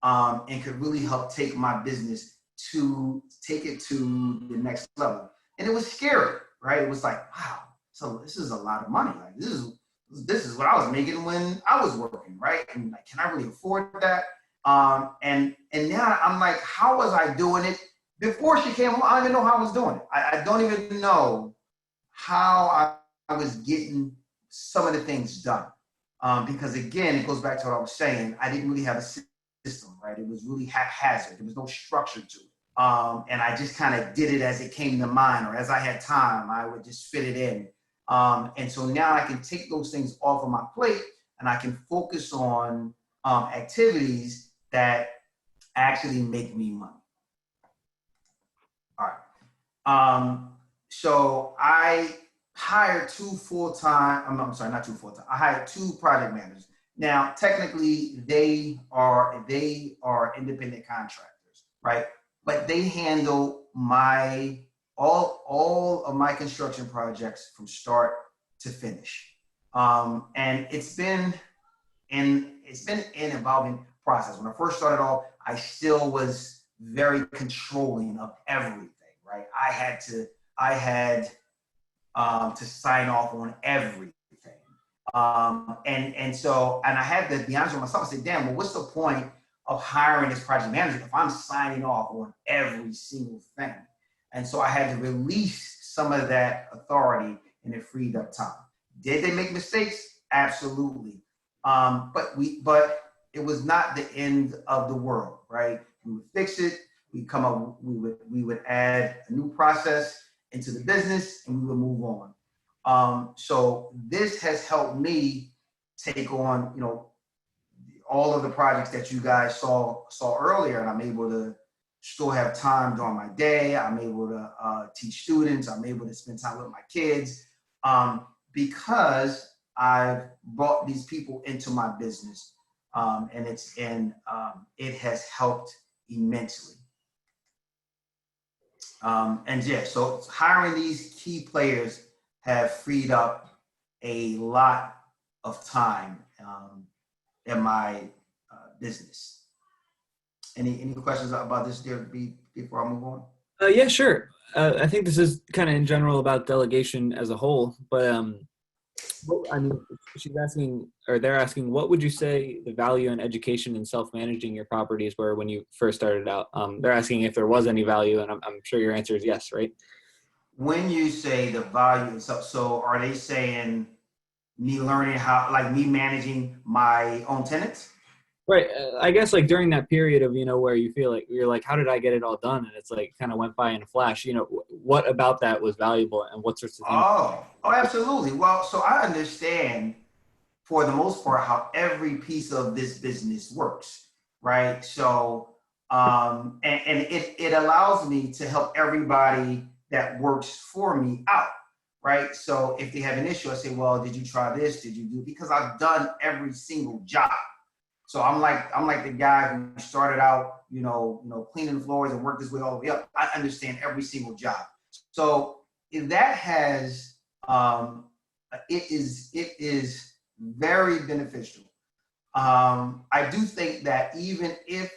and could really help take my business to the next level. And it was scary, right? It was like, wow, so this is a lot of money. Like this is what I was making when I was working, right? And like, can I really afford that? And now I'm like, how was I doing it before she came along? I don't even know how I was doing it. I don't even know how I was getting some of the things done. Because again, it goes back to what I was saying. I didn't really have a system, right? It was really haphazard. There was no structure to it. And I just kind of did it as it came to mind, or as I had time, I would just fit it in. And so now I can take those things off of my plate and I can focus on activities that actually make me money. All right. So I hired two full-time, I'm sorry, not two full-time. I hired two project managers. Now, technically, they are independent contractors, right? But they handle my all of my construction projects from start to finish. And it's been an evolving process. When I first started off, I still was very controlling of everything, right? I had to sign off on everything. And I had to be honest with myself. I said, damn, well, what's the point of hiring this project manager if I'm signing off on every single thing? And so I had to release some of that authority, and it freed up time. Did they make mistakes? Absolutely. But it was not the end of the world, right? We would fix it. We would add a new process into the business, and we would move on. So this has helped me take on, all of the projects that you guys saw earlier, and I'm able to still have time during my day. I'm able to teach students. I'm able to spend time with my kids because I've brought these people into my business, and it has helped immensely. So hiring these key players have freed up a lot of time in my business. Any questions about this, there before I move on? Yeah, sure. I think this is kind of in general about delegation as a whole, but I mean, she's asking, or they're asking, what would you say the value in education and self-managing your properties were when you first started out? They're asking if there was any value, and I'm sure your answer is yes, right? When you say the value, so are they saying me learning how, like me managing my own tenants? Right. I guess like during that period of, where you feel like you're like, how did I get it all done? And it's like kind of went by in a flash, what about that was valuable and what sorts of things? Oh, absolutely. Well, so I understand for the most part how every piece of this business works, right? So, and it allows me to help everybody that works for me out, right? So if they have an issue, I say, well, did you try this? Did you do? Because I've done every single job. So I'm like the guy who started out, cleaning floors and worked his way all the way up. I understand every single job. So if that has, it is very beneficial. I do think that even if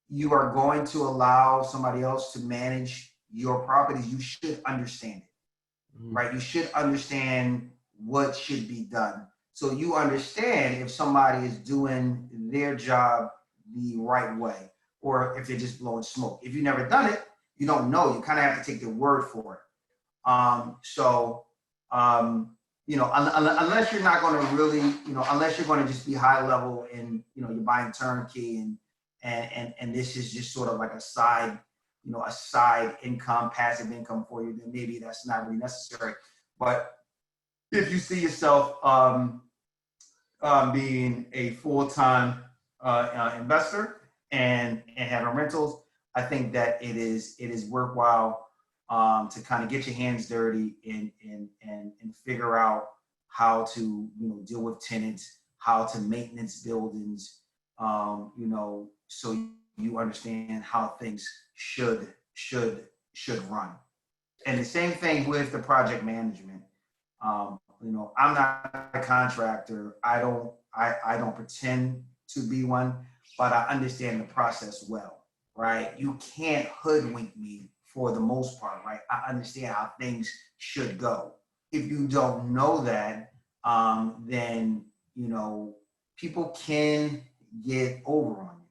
you are going to allow somebody else to manage your properties, you should understand it, right? You should understand what should be done. So you understand if somebody is doing their job the right way, or if they're just blowing smoke. If you've never done it, you don't know. You kind of have to take their word for it. Unless you're not going to really, unless you're going to just be high level and, you're buying turnkey and this is just sort of like a side income, passive income for you, then maybe that's not really necessary. But if you see yourself being a full-time investor and having rentals, I think that it is worthwhile to kind of get your hands dirty and figure out how to deal with tenants, how to maintenance buildings, so you understand how things should run. And the same thing with the project management. I'm not a contractor. I don't pretend to be one, but I understand the process well, right? You can't hoodwink me for the most part, right? I understand how things should go. If you don't know that, then people can get over on you.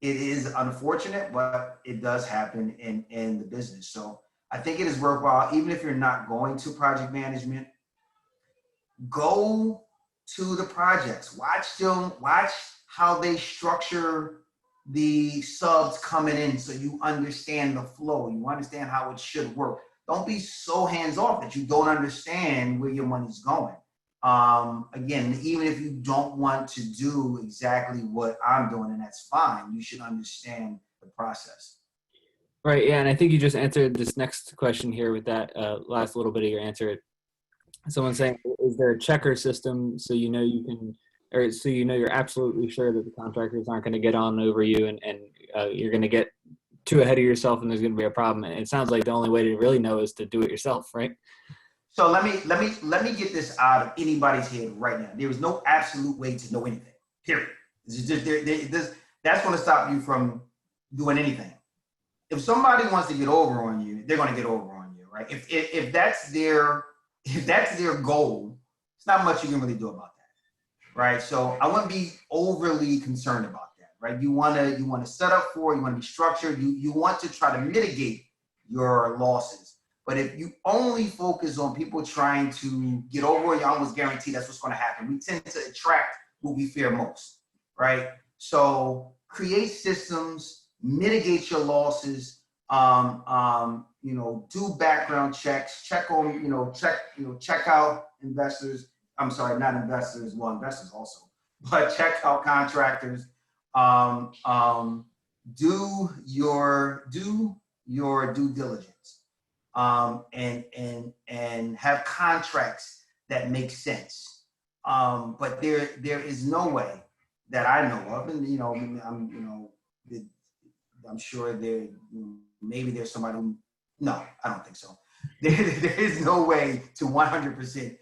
It is unfortunate, but it does happen in the business. So I think it is worthwhile, even if you're not going to project management, go to the projects, watch them, watch how they structure the subs coming in so you understand the flow, you understand how it should work. Don't be so hands off that you don't understand where your money's going. again, even if you don't want to do exactly what I'm doing, and that's fine, you should understand the process. Right. Yeah. And I think you just answered this next question here with that last little bit of your answer. Someone saying, is there a checker system so you know you can, or so you know you're absolutely sure that the contractors aren't going to get on over you and you're going to get too ahead of yourself and there's going to be a problem. And it sounds like the only way to really know is to do it yourself, right? So let me get this out of anybody's head right now. There is no absolute way to know anything. Period. This is just that's going to stop you from doing anything. If somebody wants to get over on you, they're going to get over on you, right? If that's their goal, it's not much you can really do about that, right? So I wouldn't be overly concerned about that, right? You want to set up for, you want to be structured, you want to try to mitigate your losses. But if you only focus on people trying to get over, you almost guarantee that's what's going to happen. We tend to attract what we fear most, right? So create systems, mitigate your losses, do background checks, check out investors. I'm sorry, not investors. Well, investors also, but check out contractors. Do your due diligence, and have contracts that make sense. But there is no way that I know of, and I'm sure maybe there's somebody who, no, I don't think so. There is no way to 100%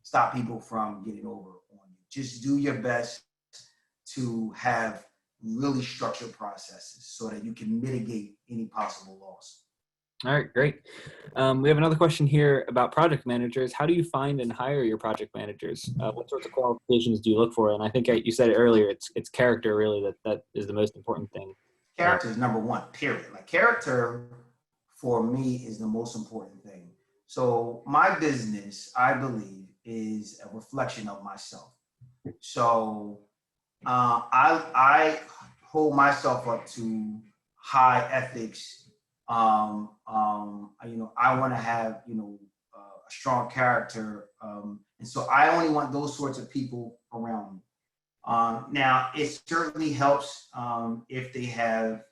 stop people from getting over on you. Just do your best to have really structured processes so that you can mitigate any possible loss. All right, great. We have another question here about project managers. How do you find and hire your project managers? What sorts of qualifications do you look for? And I think you said it earlier, it's character really that is the most important thing. Character is number one, period. Like character for me is the most important thing. So my business, I believe, is a reflection of myself. So I hold myself up to high ethics. I want to have, a strong character. And so I only want those sorts of people around me. Now, it certainly helps if they have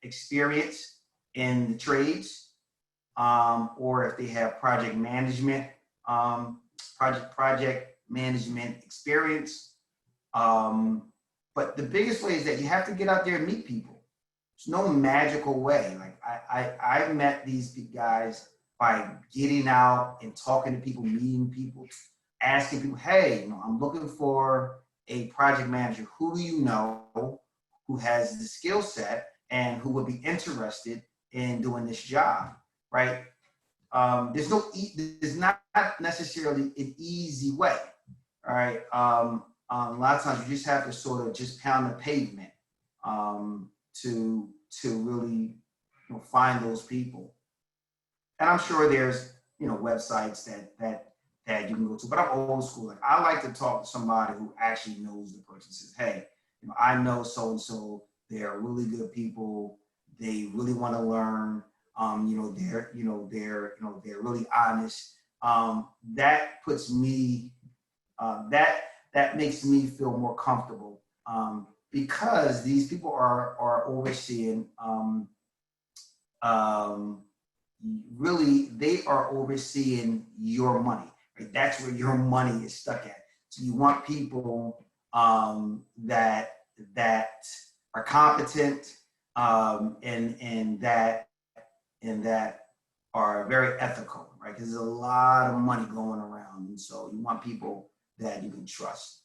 experience in the trades, or if they have project management experience. But the biggest way is that you have to get out there and meet people. There's no magical way. Like I've met these guys by getting out and talking to people, meeting people, asking people, hey, I'm looking for a project manager. Who do you know who has the skill set and who would be interested in doing this job, right? There's not necessarily an easy way, all right? A lot of times you just have to sort of just pound the pavement to really find those people. And I'm sure there's websites that you can go to, but I'm old school. Like I like to talk to somebody who actually knows the person. Says, hey, I know so and so. They're really good people. They really want to learn. They're really honest. That puts me that makes me feel more comfortable because these people are overseeing. Really, they are overseeing your money. Right? That's where your money is stuck at. So you want people that are competent and that are very ethical, right? Because there's a lot of money going around, and so you want people that you can trust.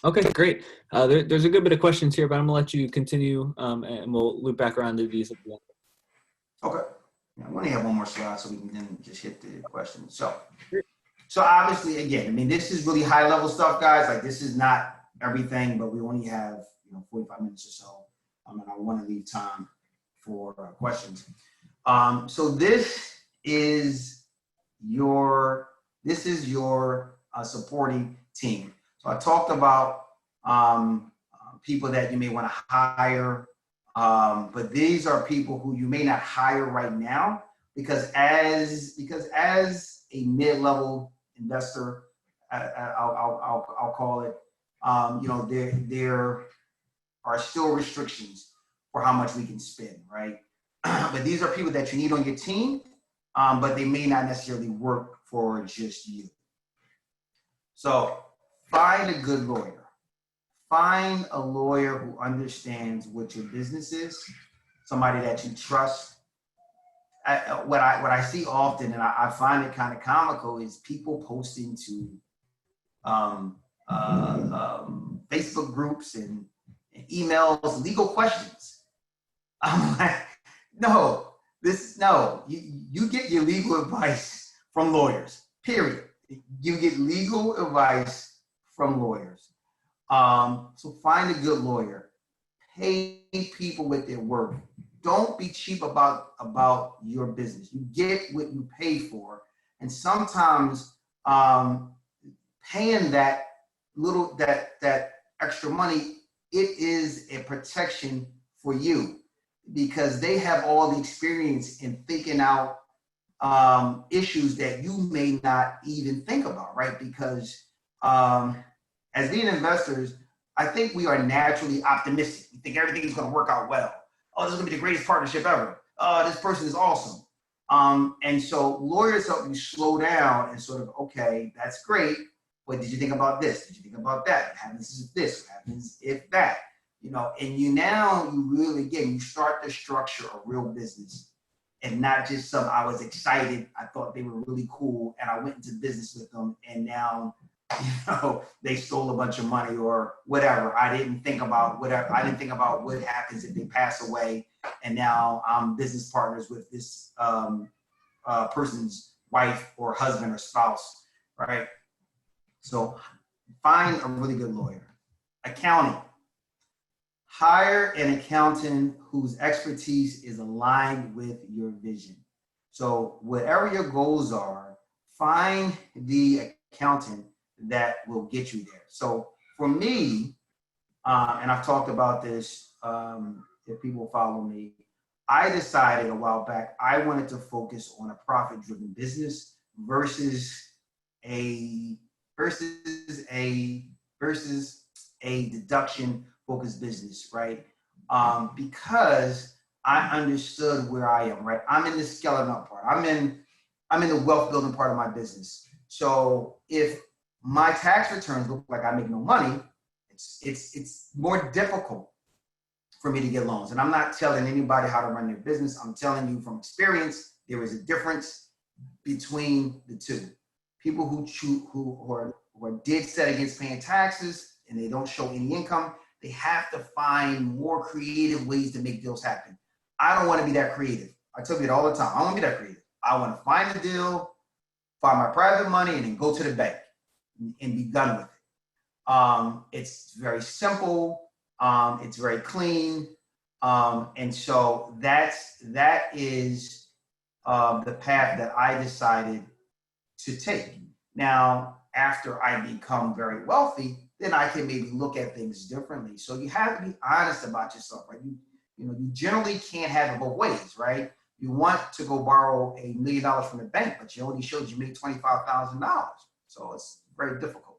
Okay, great. There's a good bit of questions here, but I'm gonna let you continue, and we'll loop back around to these at the end. Okay. I only have one more slide so we can then just hit the questions. So obviously, again, this is really high level stuff, guys. Like this is not everything, but we only have 45 minutes or so. And I want to leave time for questions. So this is your supporting team. So I talked about people that you may want to hire. But these are people who you may not hire right now because as a mid-level investor, I'll call it. There are still restrictions for how much we can spend, right? But these are people that you need on your team, but they may not necessarily work for just you. So find a good lawyer. Find a lawyer who understands what your business is, somebody that you trust. What I see often, and I find it kind of comical, is people posting to Facebook groups and emails legal questions. I'm like, no, you get your legal advice from lawyers, period. You get legal advice from lawyers. So find a good lawyer, pay people with their work. Don't be cheap about your business. You get what you pay for. And sometimes paying that extra money, it is a protection for you, because they have all the experience in thinking out issues that you may not even think about, right? Because as being investors, I think we are naturally optimistic. We think everything is going to work out well. Oh, this is going to be the greatest partnership ever. This person is awesome. And so lawyers help you slow down and sort of, okay, that's great, but did you think about this? Did you think about that? What happens if this? What happens if that? And you really, again, you start to structure a real business, and not just I was excited, I thought they were really cool, and I went into business with them, and now, they stole a bunch of money or whatever. I didn't think about what happens if they pass away, and now I'm business partners with this person's wife or husband or spouse, right? So find a really good lawyer. Accounting. Hire an accountant whose expertise is aligned with your vision. So whatever your goals are, find the accountant that will get you there. So for me, and I've talked about this, if people follow me, I decided a while back I wanted to focus on a profit-driven business versus a deduction-focused business, right? Because I understood where I am, right? I'm in the scaling up part. I'm in the wealth building part of my business. So if my tax returns look like I make no money, it's more difficult for me to get loans. And I'm not telling anybody how to run their business. I'm telling you from experience, there is a difference between the two. People who are dead set against paying taxes and they don't show any income, they have to find more creative ways to make deals happen. I don't want to be that creative. I tell you it all the time. I don't want to be that creative. I want to find a deal, find my private money, and then go to the bank and be done with it. It's very simple. It's very clean. And so that is the path that I decided to take. Now, after I become very wealthy, then I can maybe look at things differently. So you have to be honest about yourself, right? You generally can't have it both ways, right? You want to go borrow $1 million from the bank, but you only showed you made $25,000. So it's very difficult.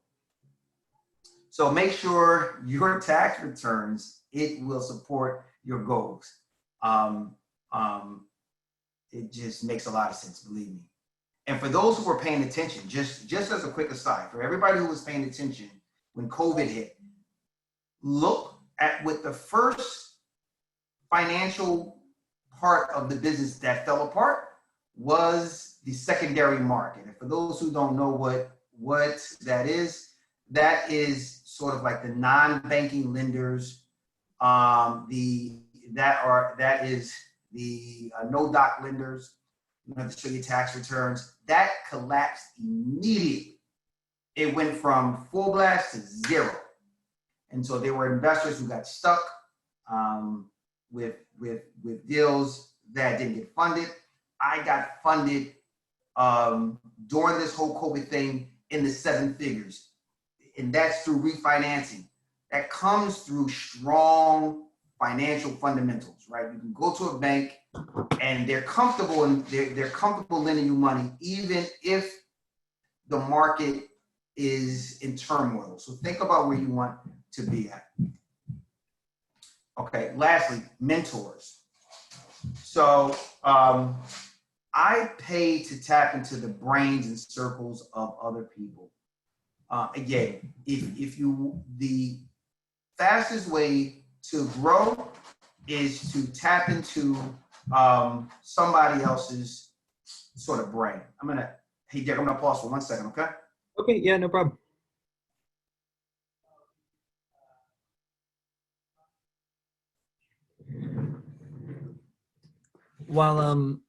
So make sure your tax returns, it will support your goals. It just makes a lot of sense, believe me. And for those who were paying attention, just as a quick aside, for everybody who was paying attention when COVID hit, look at what the first financial part of the business that fell apart was the secondary market. And for those who don't know what that is sort of like the non-banking lenders, that is the no-doc lenders. You have to show your tax returns. That collapsed immediately. It went from full blast to zero. And so there were investors who got stuck with deals that didn't get funded. I got funded during this whole COVID thing in the 7 figures. And that's through refinancing. That comes through strong financial fundamentals, right? You can go to a bank and they're comfortable lending you money, even if the market is in turmoil. So think about where you want to be at. Okay, lastly, mentors. So I pay to tap into the brains and circles of other people. Again, the fastest way to grow is to tap into somebody else's sort of brain. Hey Dick, I'm gonna pause for 1 second, okay? Okay, yeah, no problem. While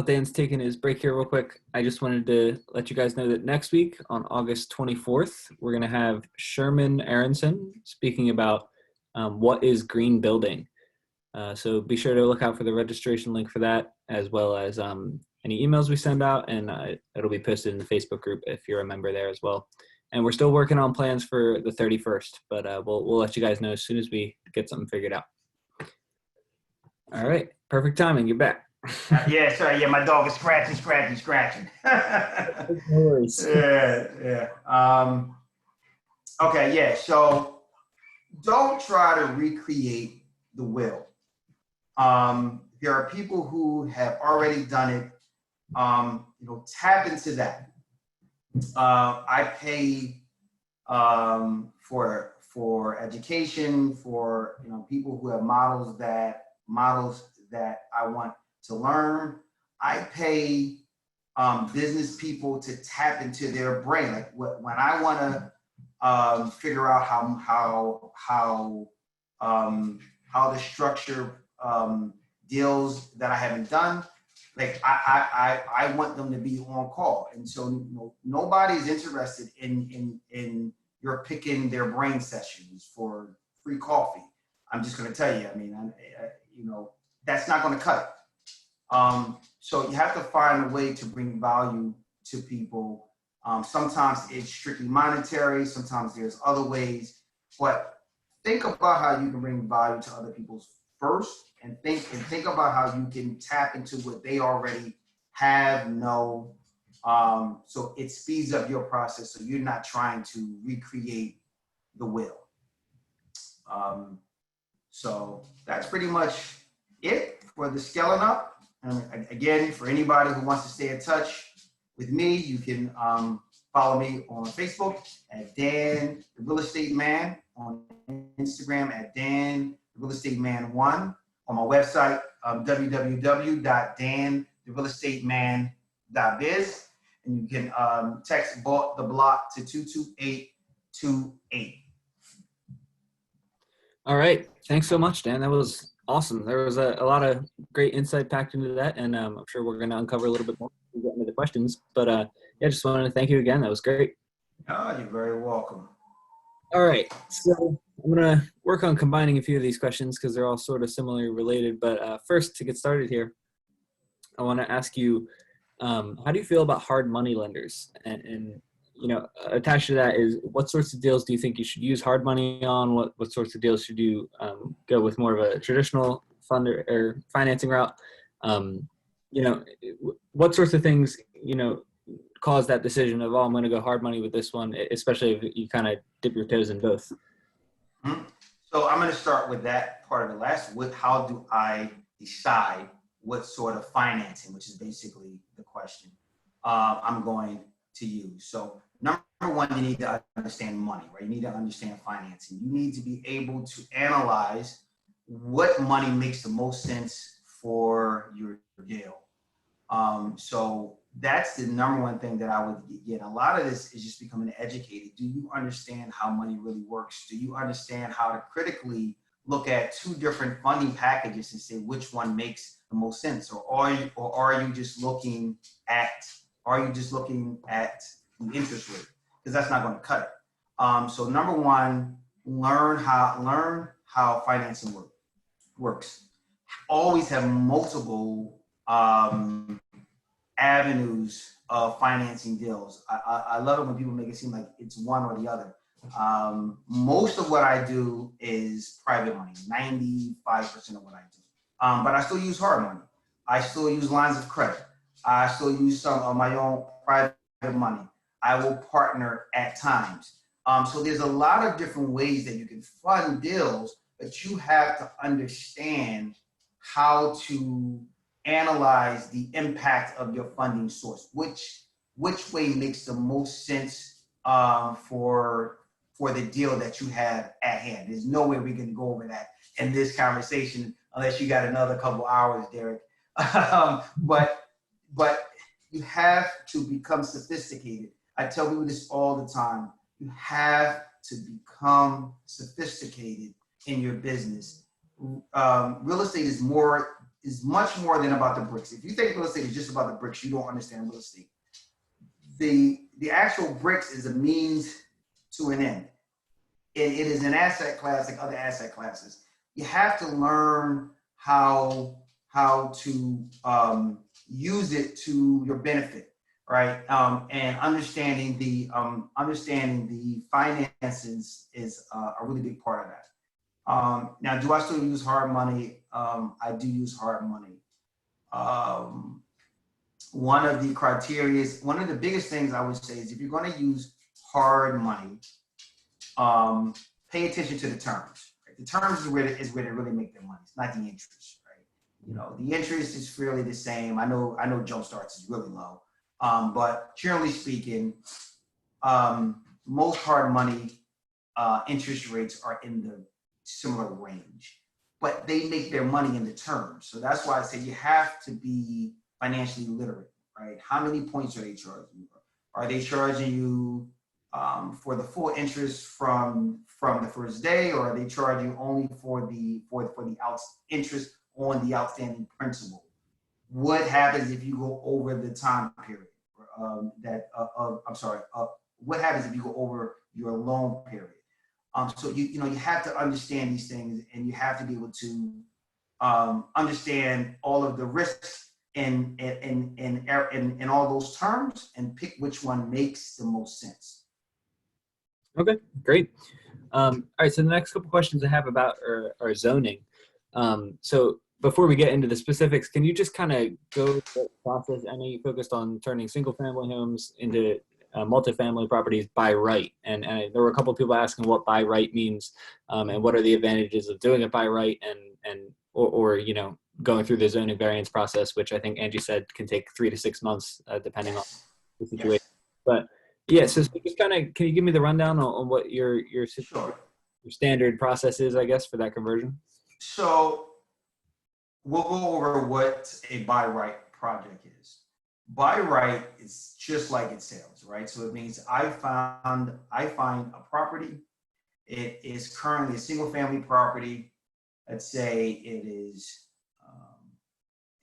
Dan's taking his break here real quick, I just wanted to let you guys know that next week on August 24th, we're going to have Sherman Aronson speaking about what is green building. So be sure to look out for the registration link for that, as well as any emails we send out, and it'll be posted in the Facebook group if you're a member there as well. And we're still working on plans for the 31st, but we'll let you guys know as soon as we get something figured out. All right, perfect timing. You're back. Yeah, sorry. Yeah, my dog is scratching. No worries. Yeah. Okay, yeah. So don't try to recreate the wheel. There are people who have already done it. Tap into that. I pay for education, for people who have models that I want to learn. I pay business people to tap into their brain. Like when I want to figure out how to structure deals that I haven't done, like I want them to be on call. And so nobody's interested in your picking their brain sessions for free coffee. I'm just going to tell you. I mean, that's not going to cut it. So you have to find a way to bring value to people. Sometimes it's strictly monetary. Sometimes there's other ways. But think about how you can bring value to other people's first, and think about how you can tap into what they already know. So it speeds up your process. So you're not trying to recreate the wheel. So that's pretty much it for the scaling up. And again, for anybody who wants to stay in touch with me, you can follow me on Facebook at Dan the Real Estate Man, on Instagram at Dan the Real Estate Man 1, on my website www.dantherealestateman.biz, and you can text Bought the Block to 22828. All right. Thanks so much, Dan. That was awesome. There was a lot of great insight packed into that, and I'm sure we're going to uncover a little bit more as we get into the questions. But yeah, just wanted to thank you again. That was great. Oh, you're very welcome. All right. So I'm going to work on combining a few of these questions because they're all sort of similarly related. But first, to get started here, I want to ask you, how do you feel about hard money lenders? And attached to that is, what sorts of deals do you think you should use hard money on? What sorts of deals should you go with more of a traditional fund or financing route? What sorts of things, cause that decision of, I'm going to go hard money with this one, especially if you kind of dip your toes in both? Mm-hmm. So I'm going to start with that part of it last. How do I decide what sort of financing, which is basically the question, I'm going to use? So number one, you need to understand money, right? You need to understand financing. You need to be able to analyze what money makes the most sense for your deal. So that's the number one thing that I would get. A lot of this is just becoming educated. Do you understand how money really works? Do you understand how to critically look at two different funding packages and say which one makes the most sense? Or are you just looking at the interest rate? Because that's not going to cut it. So number one, learn how financing works. Always have multiple avenues of financing deals. I love it when people make it seem like it's one or the other. Most of what I do is private money, 95% of what I do. But I still use hard money. I still use lines of credit. I still use some of my own private money. I will partner at times. So there's a lot of different ways that you can fund deals, but you have to understand how to analyze the impact of your funding source. Which way makes the most sense for the deal that you have at hand. There's no way we can go over that in this conversation unless you got another couple hours, Derek. But you have to become sophisticated. I tell people this all the time. You have to become sophisticated in your business. Real estate is much more than about the bricks. If you think real estate is just about the bricks, you don't understand real estate. The actual bricks is a means to an end. It is an asset class like other asset classes. You have to learn how to use it to your benefit, right? And understanding the finances is a really big part of that. Now, do I still use hard money? I do use hard money. One of the biggest things I would say is if you're going to use hard money, pay attention to the terms. Right? The terms is where they really make their money. It's not the interest, right? You know, the interest is fairly the same. I know Jumpstart's is really low, but generally speaking, most hard money interest rates are in the similar range, but they make their money in the terms. So that's why I say you have to be financially literate, right? How many points are they charging you? Are they charging you for the full interest from the first day, or are they charging you only for the interest on the outstanding principal? What happens if you go over the time period? What happens if you go over your loan period? So you have to understand these things, and you have to be able to understand all of the risks in all those terms and pick which one makes the most sense. Okay, great. All right, so the next couple questions I have about are zoning. So before we get into the specifics, can you just kind of go through the process? I know you focused on turning single family homes into multifamily properties by right. And there were a couple of people asking what by right means and what are the advantages of doing it by right or going through the zoning variance process, which I think Angie said can take 3 to 6 months depending on the situation. Yes. But yeah, so just kind of, can you give me the rundown on what your Sure. standard process is, I guess, for that conversion? So we'll go over what a by right project is. By right is just like it sounds, right? So it means I find a property. It is currently a single family property. Let's say it is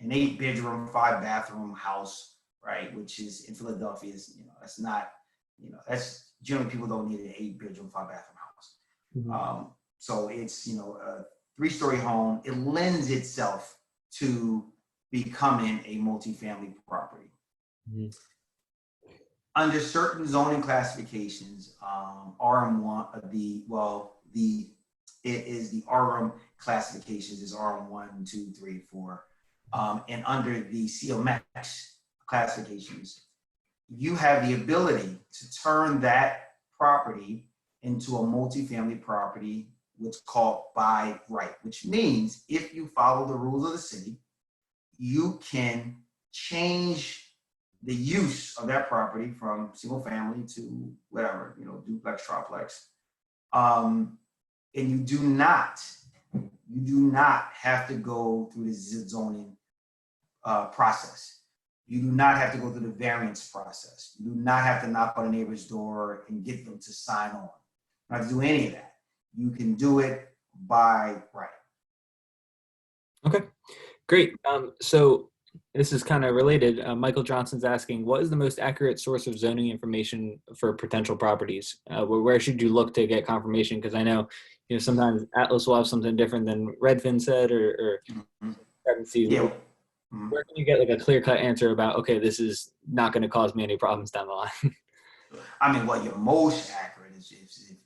an 8-bedroom, 5-bathroom house, right? Which is in Philadelphia. That's not, that's generally people don't need an 8-bedroom, 5-bathroom house. Mm-hmm. So it's, a 3-story home. It lends itself to becoming a multifamily property. Mm-hmm. Under certain zoning classifications, it is the RM classifications is RM 1, 2, 3, 4. And under the CMX classifications, you have the ability to turn that property into a multifamily property, what's called by right, which means if you follow the rules of the city, you can change the use of that property from single family to whatever, duplex, triplex. And you do not have to go through the zoning process. You do not have to go through the variance process. You do not have to knock on a neighbor's door and get them to sign on. You don't have to do any of that. You can do it by right. Okay, great. So this is kind of related. Michael Johnson's asking, what is the most accurate source of zoning information for potential properties? Where should you look to get confirmation? Because I know, sometimes Atlas will have something different than Redfin said or Mm-hmm. Yeah. Where can you get like a clear-cut answer about, okay, this is not going to cause me any problems down the line? I mean, what you're most accurate is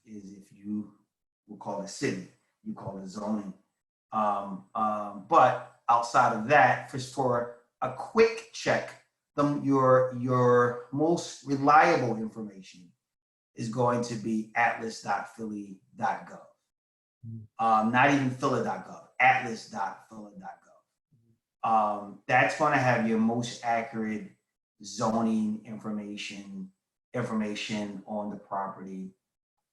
if you will call it city, you call it zoning. But outside of that, for a quick check, your most reliable information is going to be atlas.philly.gov. Not even philly.gov, atlas.philly.gov. That's going to have your most accurate zoning information on the property.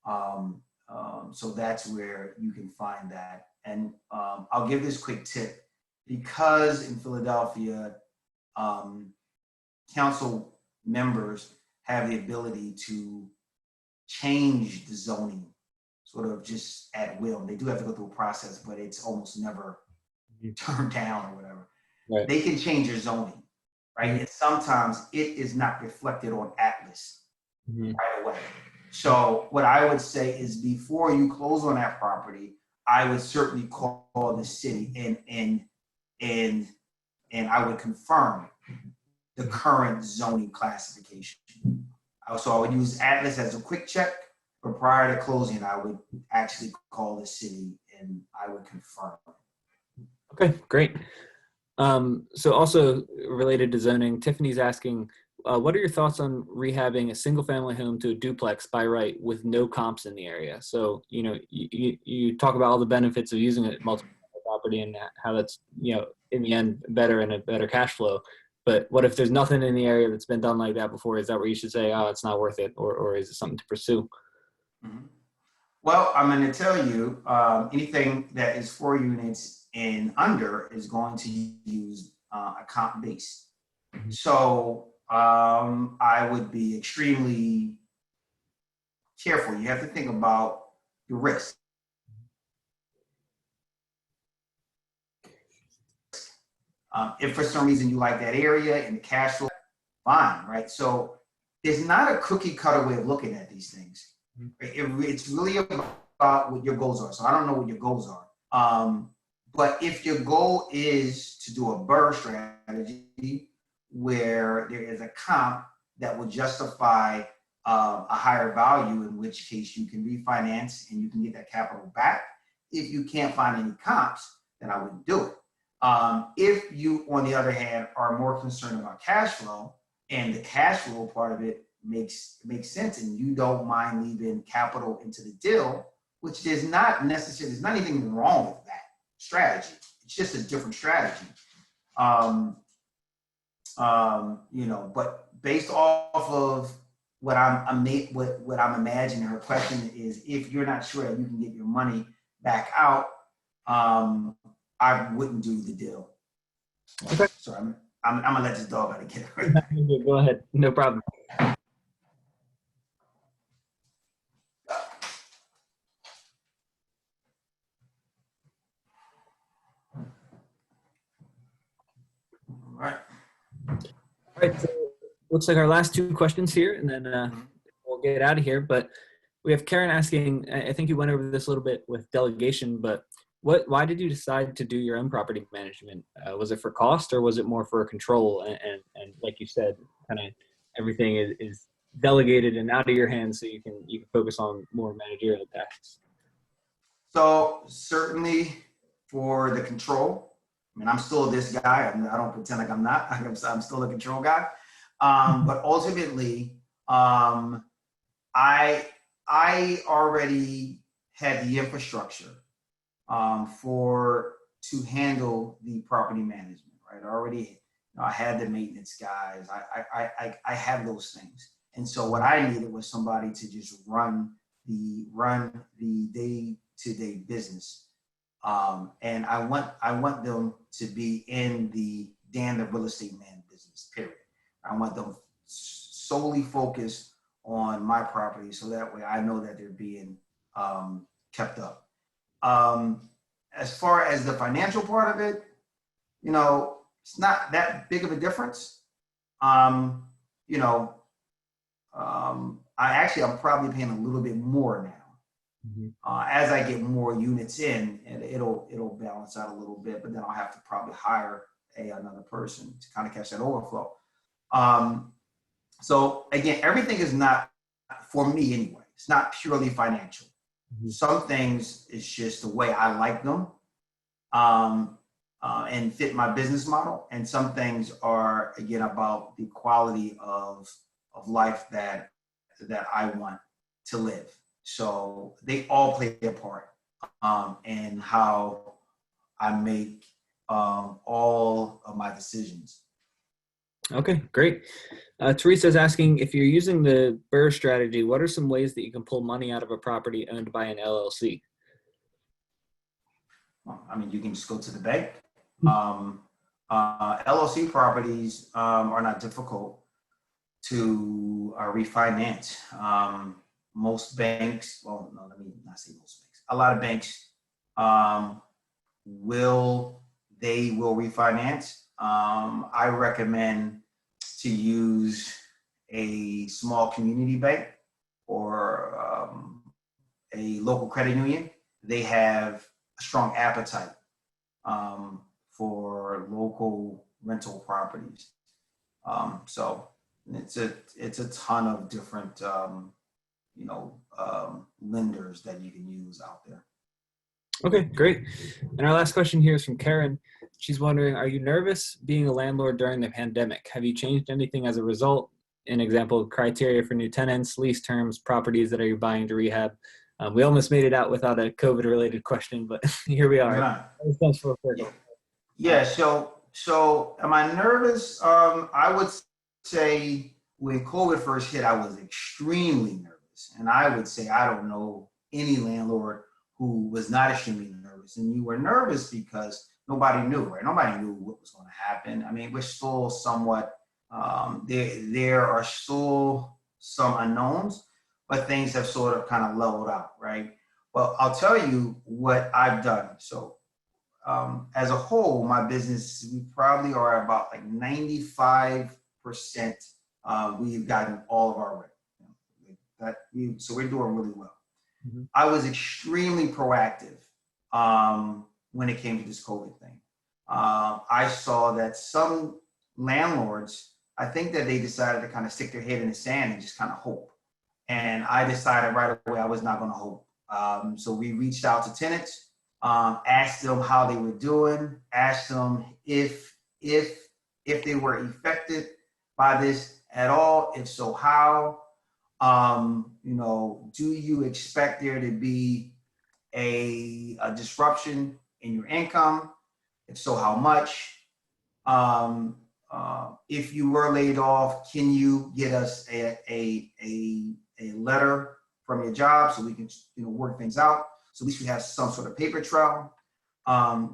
So that's where you can find that. And I'll give this quick tip. Because in Philadelphia, council members have the ability to change the zoning sort of just at will. They do have to go through a process, but it's almost never turned down or whatever. Right. They can change your zoning, right? And sometimes it is not reflected on Atlas right away. So what I would say is before you close on that property, I would certainly call the city and I would confirm the current zoning classification. So I would use Atlas as a quick check, but prior to closing, I would actually call the city and I would confirm. Okay, great. So also related to zoning, Tiffany's asking, what are your thoughts on rehabbing a single family home to a duplex by right with no comps in the area? So, you know, you talk about all the benefits of using a multiple property and how that's, you know, in the end better and a better cash flow. But what if there's nothing in the area that's been done like that before? Is that where you should say, oh, it's not worth it? Or is it something to pursue? Mm-hmm. Well, I'm going to tell you, anything that is 4 units and under is going to use a comp base. So I would be extremely careful. You have to think about the risk. If for some reason you like that area and the cash flow, fine, right? So there's not a cookie cutter way of looking at these things. It's really about what your goals are. So I don't know what your goals are. But if your goal is to do a BRRRR strategy where there is a comp that will justify a higher value, in which case you can refinance and you can get that capital back. If you can't find any comps, then I wouldn't do it. If you, on the other hand, are more concerned about cash flow and the cash flow part of it makes sense and you don't mind leaving capital into the deal, which there's not necessarily, there's not anything wrong with that strategy. It's just a different strategy. You know, but based off of what I'm imagining, her question is if you're not sure that you can get your money back out, I wouldn't do the deal. Okay. So I'm gonna let this dog out of get it. Go ahead, no problem. All right, so looks like our last two questions here, and then we'll get out of here. But we have Karen asking, I think you went over this a little bit with delegation, but why did you decide to do your own property management? Was it for cost or was it more for control? And like you said, kind of everything is delegated and out of your hands so you can focus on more managerial tasks. So certainly for the control, I mean, I'm still this guy. I don't pretend like I'm not. I'm still a control guy. But ultimately, I already had the infrastructure to handle the property management, right? I had the maintenance guys. I had those things, and so what I needed was somebody to just run the day-to-day business. And I want them to be in the real estate man business, period. I want them solely focused on my property so that way I know that they're being kept up. As far as the financial part of it, you know, it's not that big of a difference. I'm probably paying a little bit more now. As I get more units in, and it'll balance out a little bit, but then I'll have to probably hire another person to kind of catch that overflow. So again, everything is not, for me anyway, it's not purely financial. Some things it's just the way I like them. and fit my business model. And some things are, again, about the quality of life that I want to live. So they all play a part in how I make all of my decisions. Okay, great. Teresa's asking, if you're using the BRRRR strategy, what are some ways that you can pull money out of a property owned by an LLC? Well, I mean, you can just go to the bank. LLC properties are not difficult to refinance. Most banks, well, no, let me not say most banks. A lot of banks will refinance. I recommend to use a small community bank or a local credit union. They have a strong appetite for local rental properties. So it's a ton of different lenders that you can use out there. Okay, great. And our last question here is from Karen. She's wondering, are you nervous being a landlord during the pandemic? Have you changed anything as a result? An example, criteria for new tenants, lease terms, properties that are you buying to rehab? We almost made it out without a COVID-related question, but here we are. Yeah. So am I nervous? I would say when COVID first hit, I was extremely nervous. And I would say I don't know any landlord who was not extremely nervous. And you were nervous because nobody knew, right? Nobody knew what was going to happen. I mean, we're still somewhat, there are still some unknowns, but things have sort of kind of leveled out, right? But I'll tell you what I've done. So as a whole, my business, we probably are about like 95%. We've gotten all of our rent. So we're doing really well. Mm-hmm. I was extremely proactive when it came to this COVID thing. I saw that some landlords, I think that they decided to kind of stick their head in the sand and just kind of hope. And I decided right away I was not going to hope. So we reached out to tenants, asked them how they were doing, asked them if they were affected by this at all, if so, how. Do you expect there to be a disruption in your income? If so, how much? If you were laid off, can you get us a letter from your job so we can work things out? So at least we have some sort of paper trail.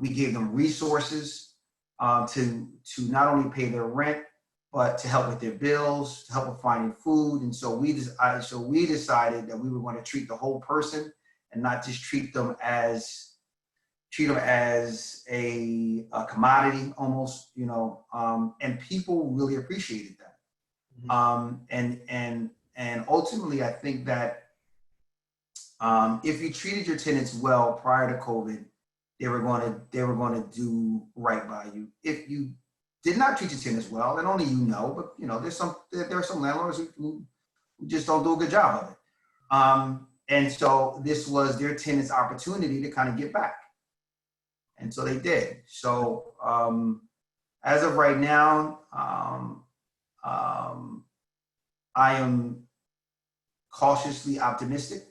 We gave them resources to not only pay their rent, but to help with their bills, to help with finding food. And so we decided that we were going to treat the whole person and not just treat them as a commodity almost, and people really appreciated that. Mm-hmm. And ultimately, I think that if you treated your tenants well prior to COVID, they were going to do right by you. If you did not treat your tenants well, and only but there are some landlords who just don't do a good job of it. And so this was their tenants' opportunity to kind of get back. And so they did. So as of right now, I am cautiously optimistic.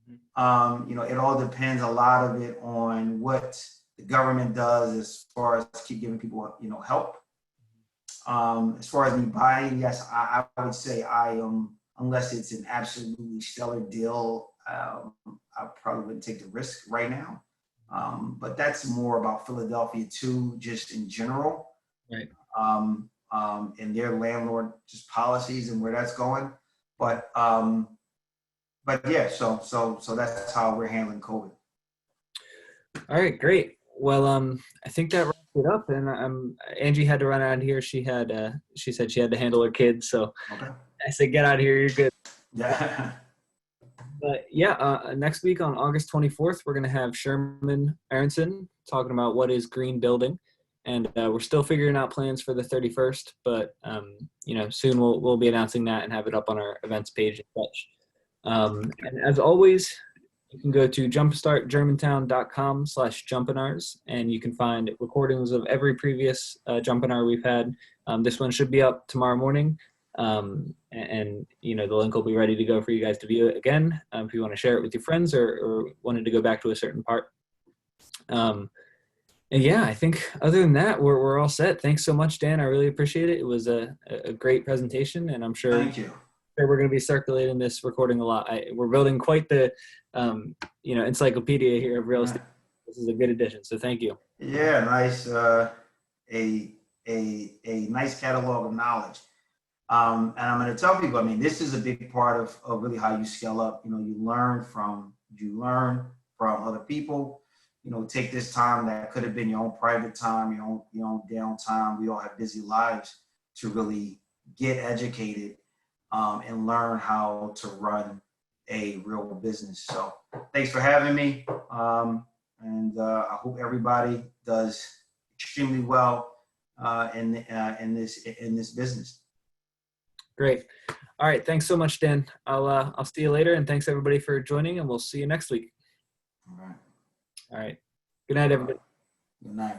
It all depends, a lot of it, on what the government does as far as keep giving people, help. As far as me buying, yes, I would say I am, unless it's an absolutely stellar deal, I probably wouldn't take the risk right now. But that's more about Philadelphia too, just in general, right? And their landlord just policies and where that's going. But yeah, so that's how we're handling COVID. All right, great. Well, I think that wraps it up. And Angie had to run out of here. She said she had to handle her kids. So okay. I said, get out of here. You're good. Yeah. But yeah, next week on August 24th, we're going to have Sherman Aronson talking about what is green building. And we're still figuring out plans for the 31st, but soon we'll be announcing that and have it up on our events page and such. And as always, you can go to jumpstartgermantown.com/jumpinars, and you can find recordings of every previous Jumpinar we've had. This one should be up tomorrow morning. And the link will be ready to go for you guys to view it again if you want to share it with your friends or wanted to go back to a certain part. And yeah, I think other than that, we're all set. Thanks so much, Dan. I really appreciate it. It was a great presentation, and I'm sure Thank you. we're going to be circulating this recording a lot. We're building quite the encyclopedia here of real estate. This is a good addition, so thank you. Yeah, nice. A nice catalog of knowledge. And I'm going to tell people, I mean, this is a big part of really how you scale up. You learn from other people. Take this time that could have been your own private time, your own downtime. We all have busy lives to really get educated and learn how to run a real business. So thanks for having me. And I hope everybody does extremely well in this business. Great. All right. Thanks so much, Dan. I'll see you later, and thanks everybody for joining, and we'll see you next week. All right. All right. Good night, everybody. Good night.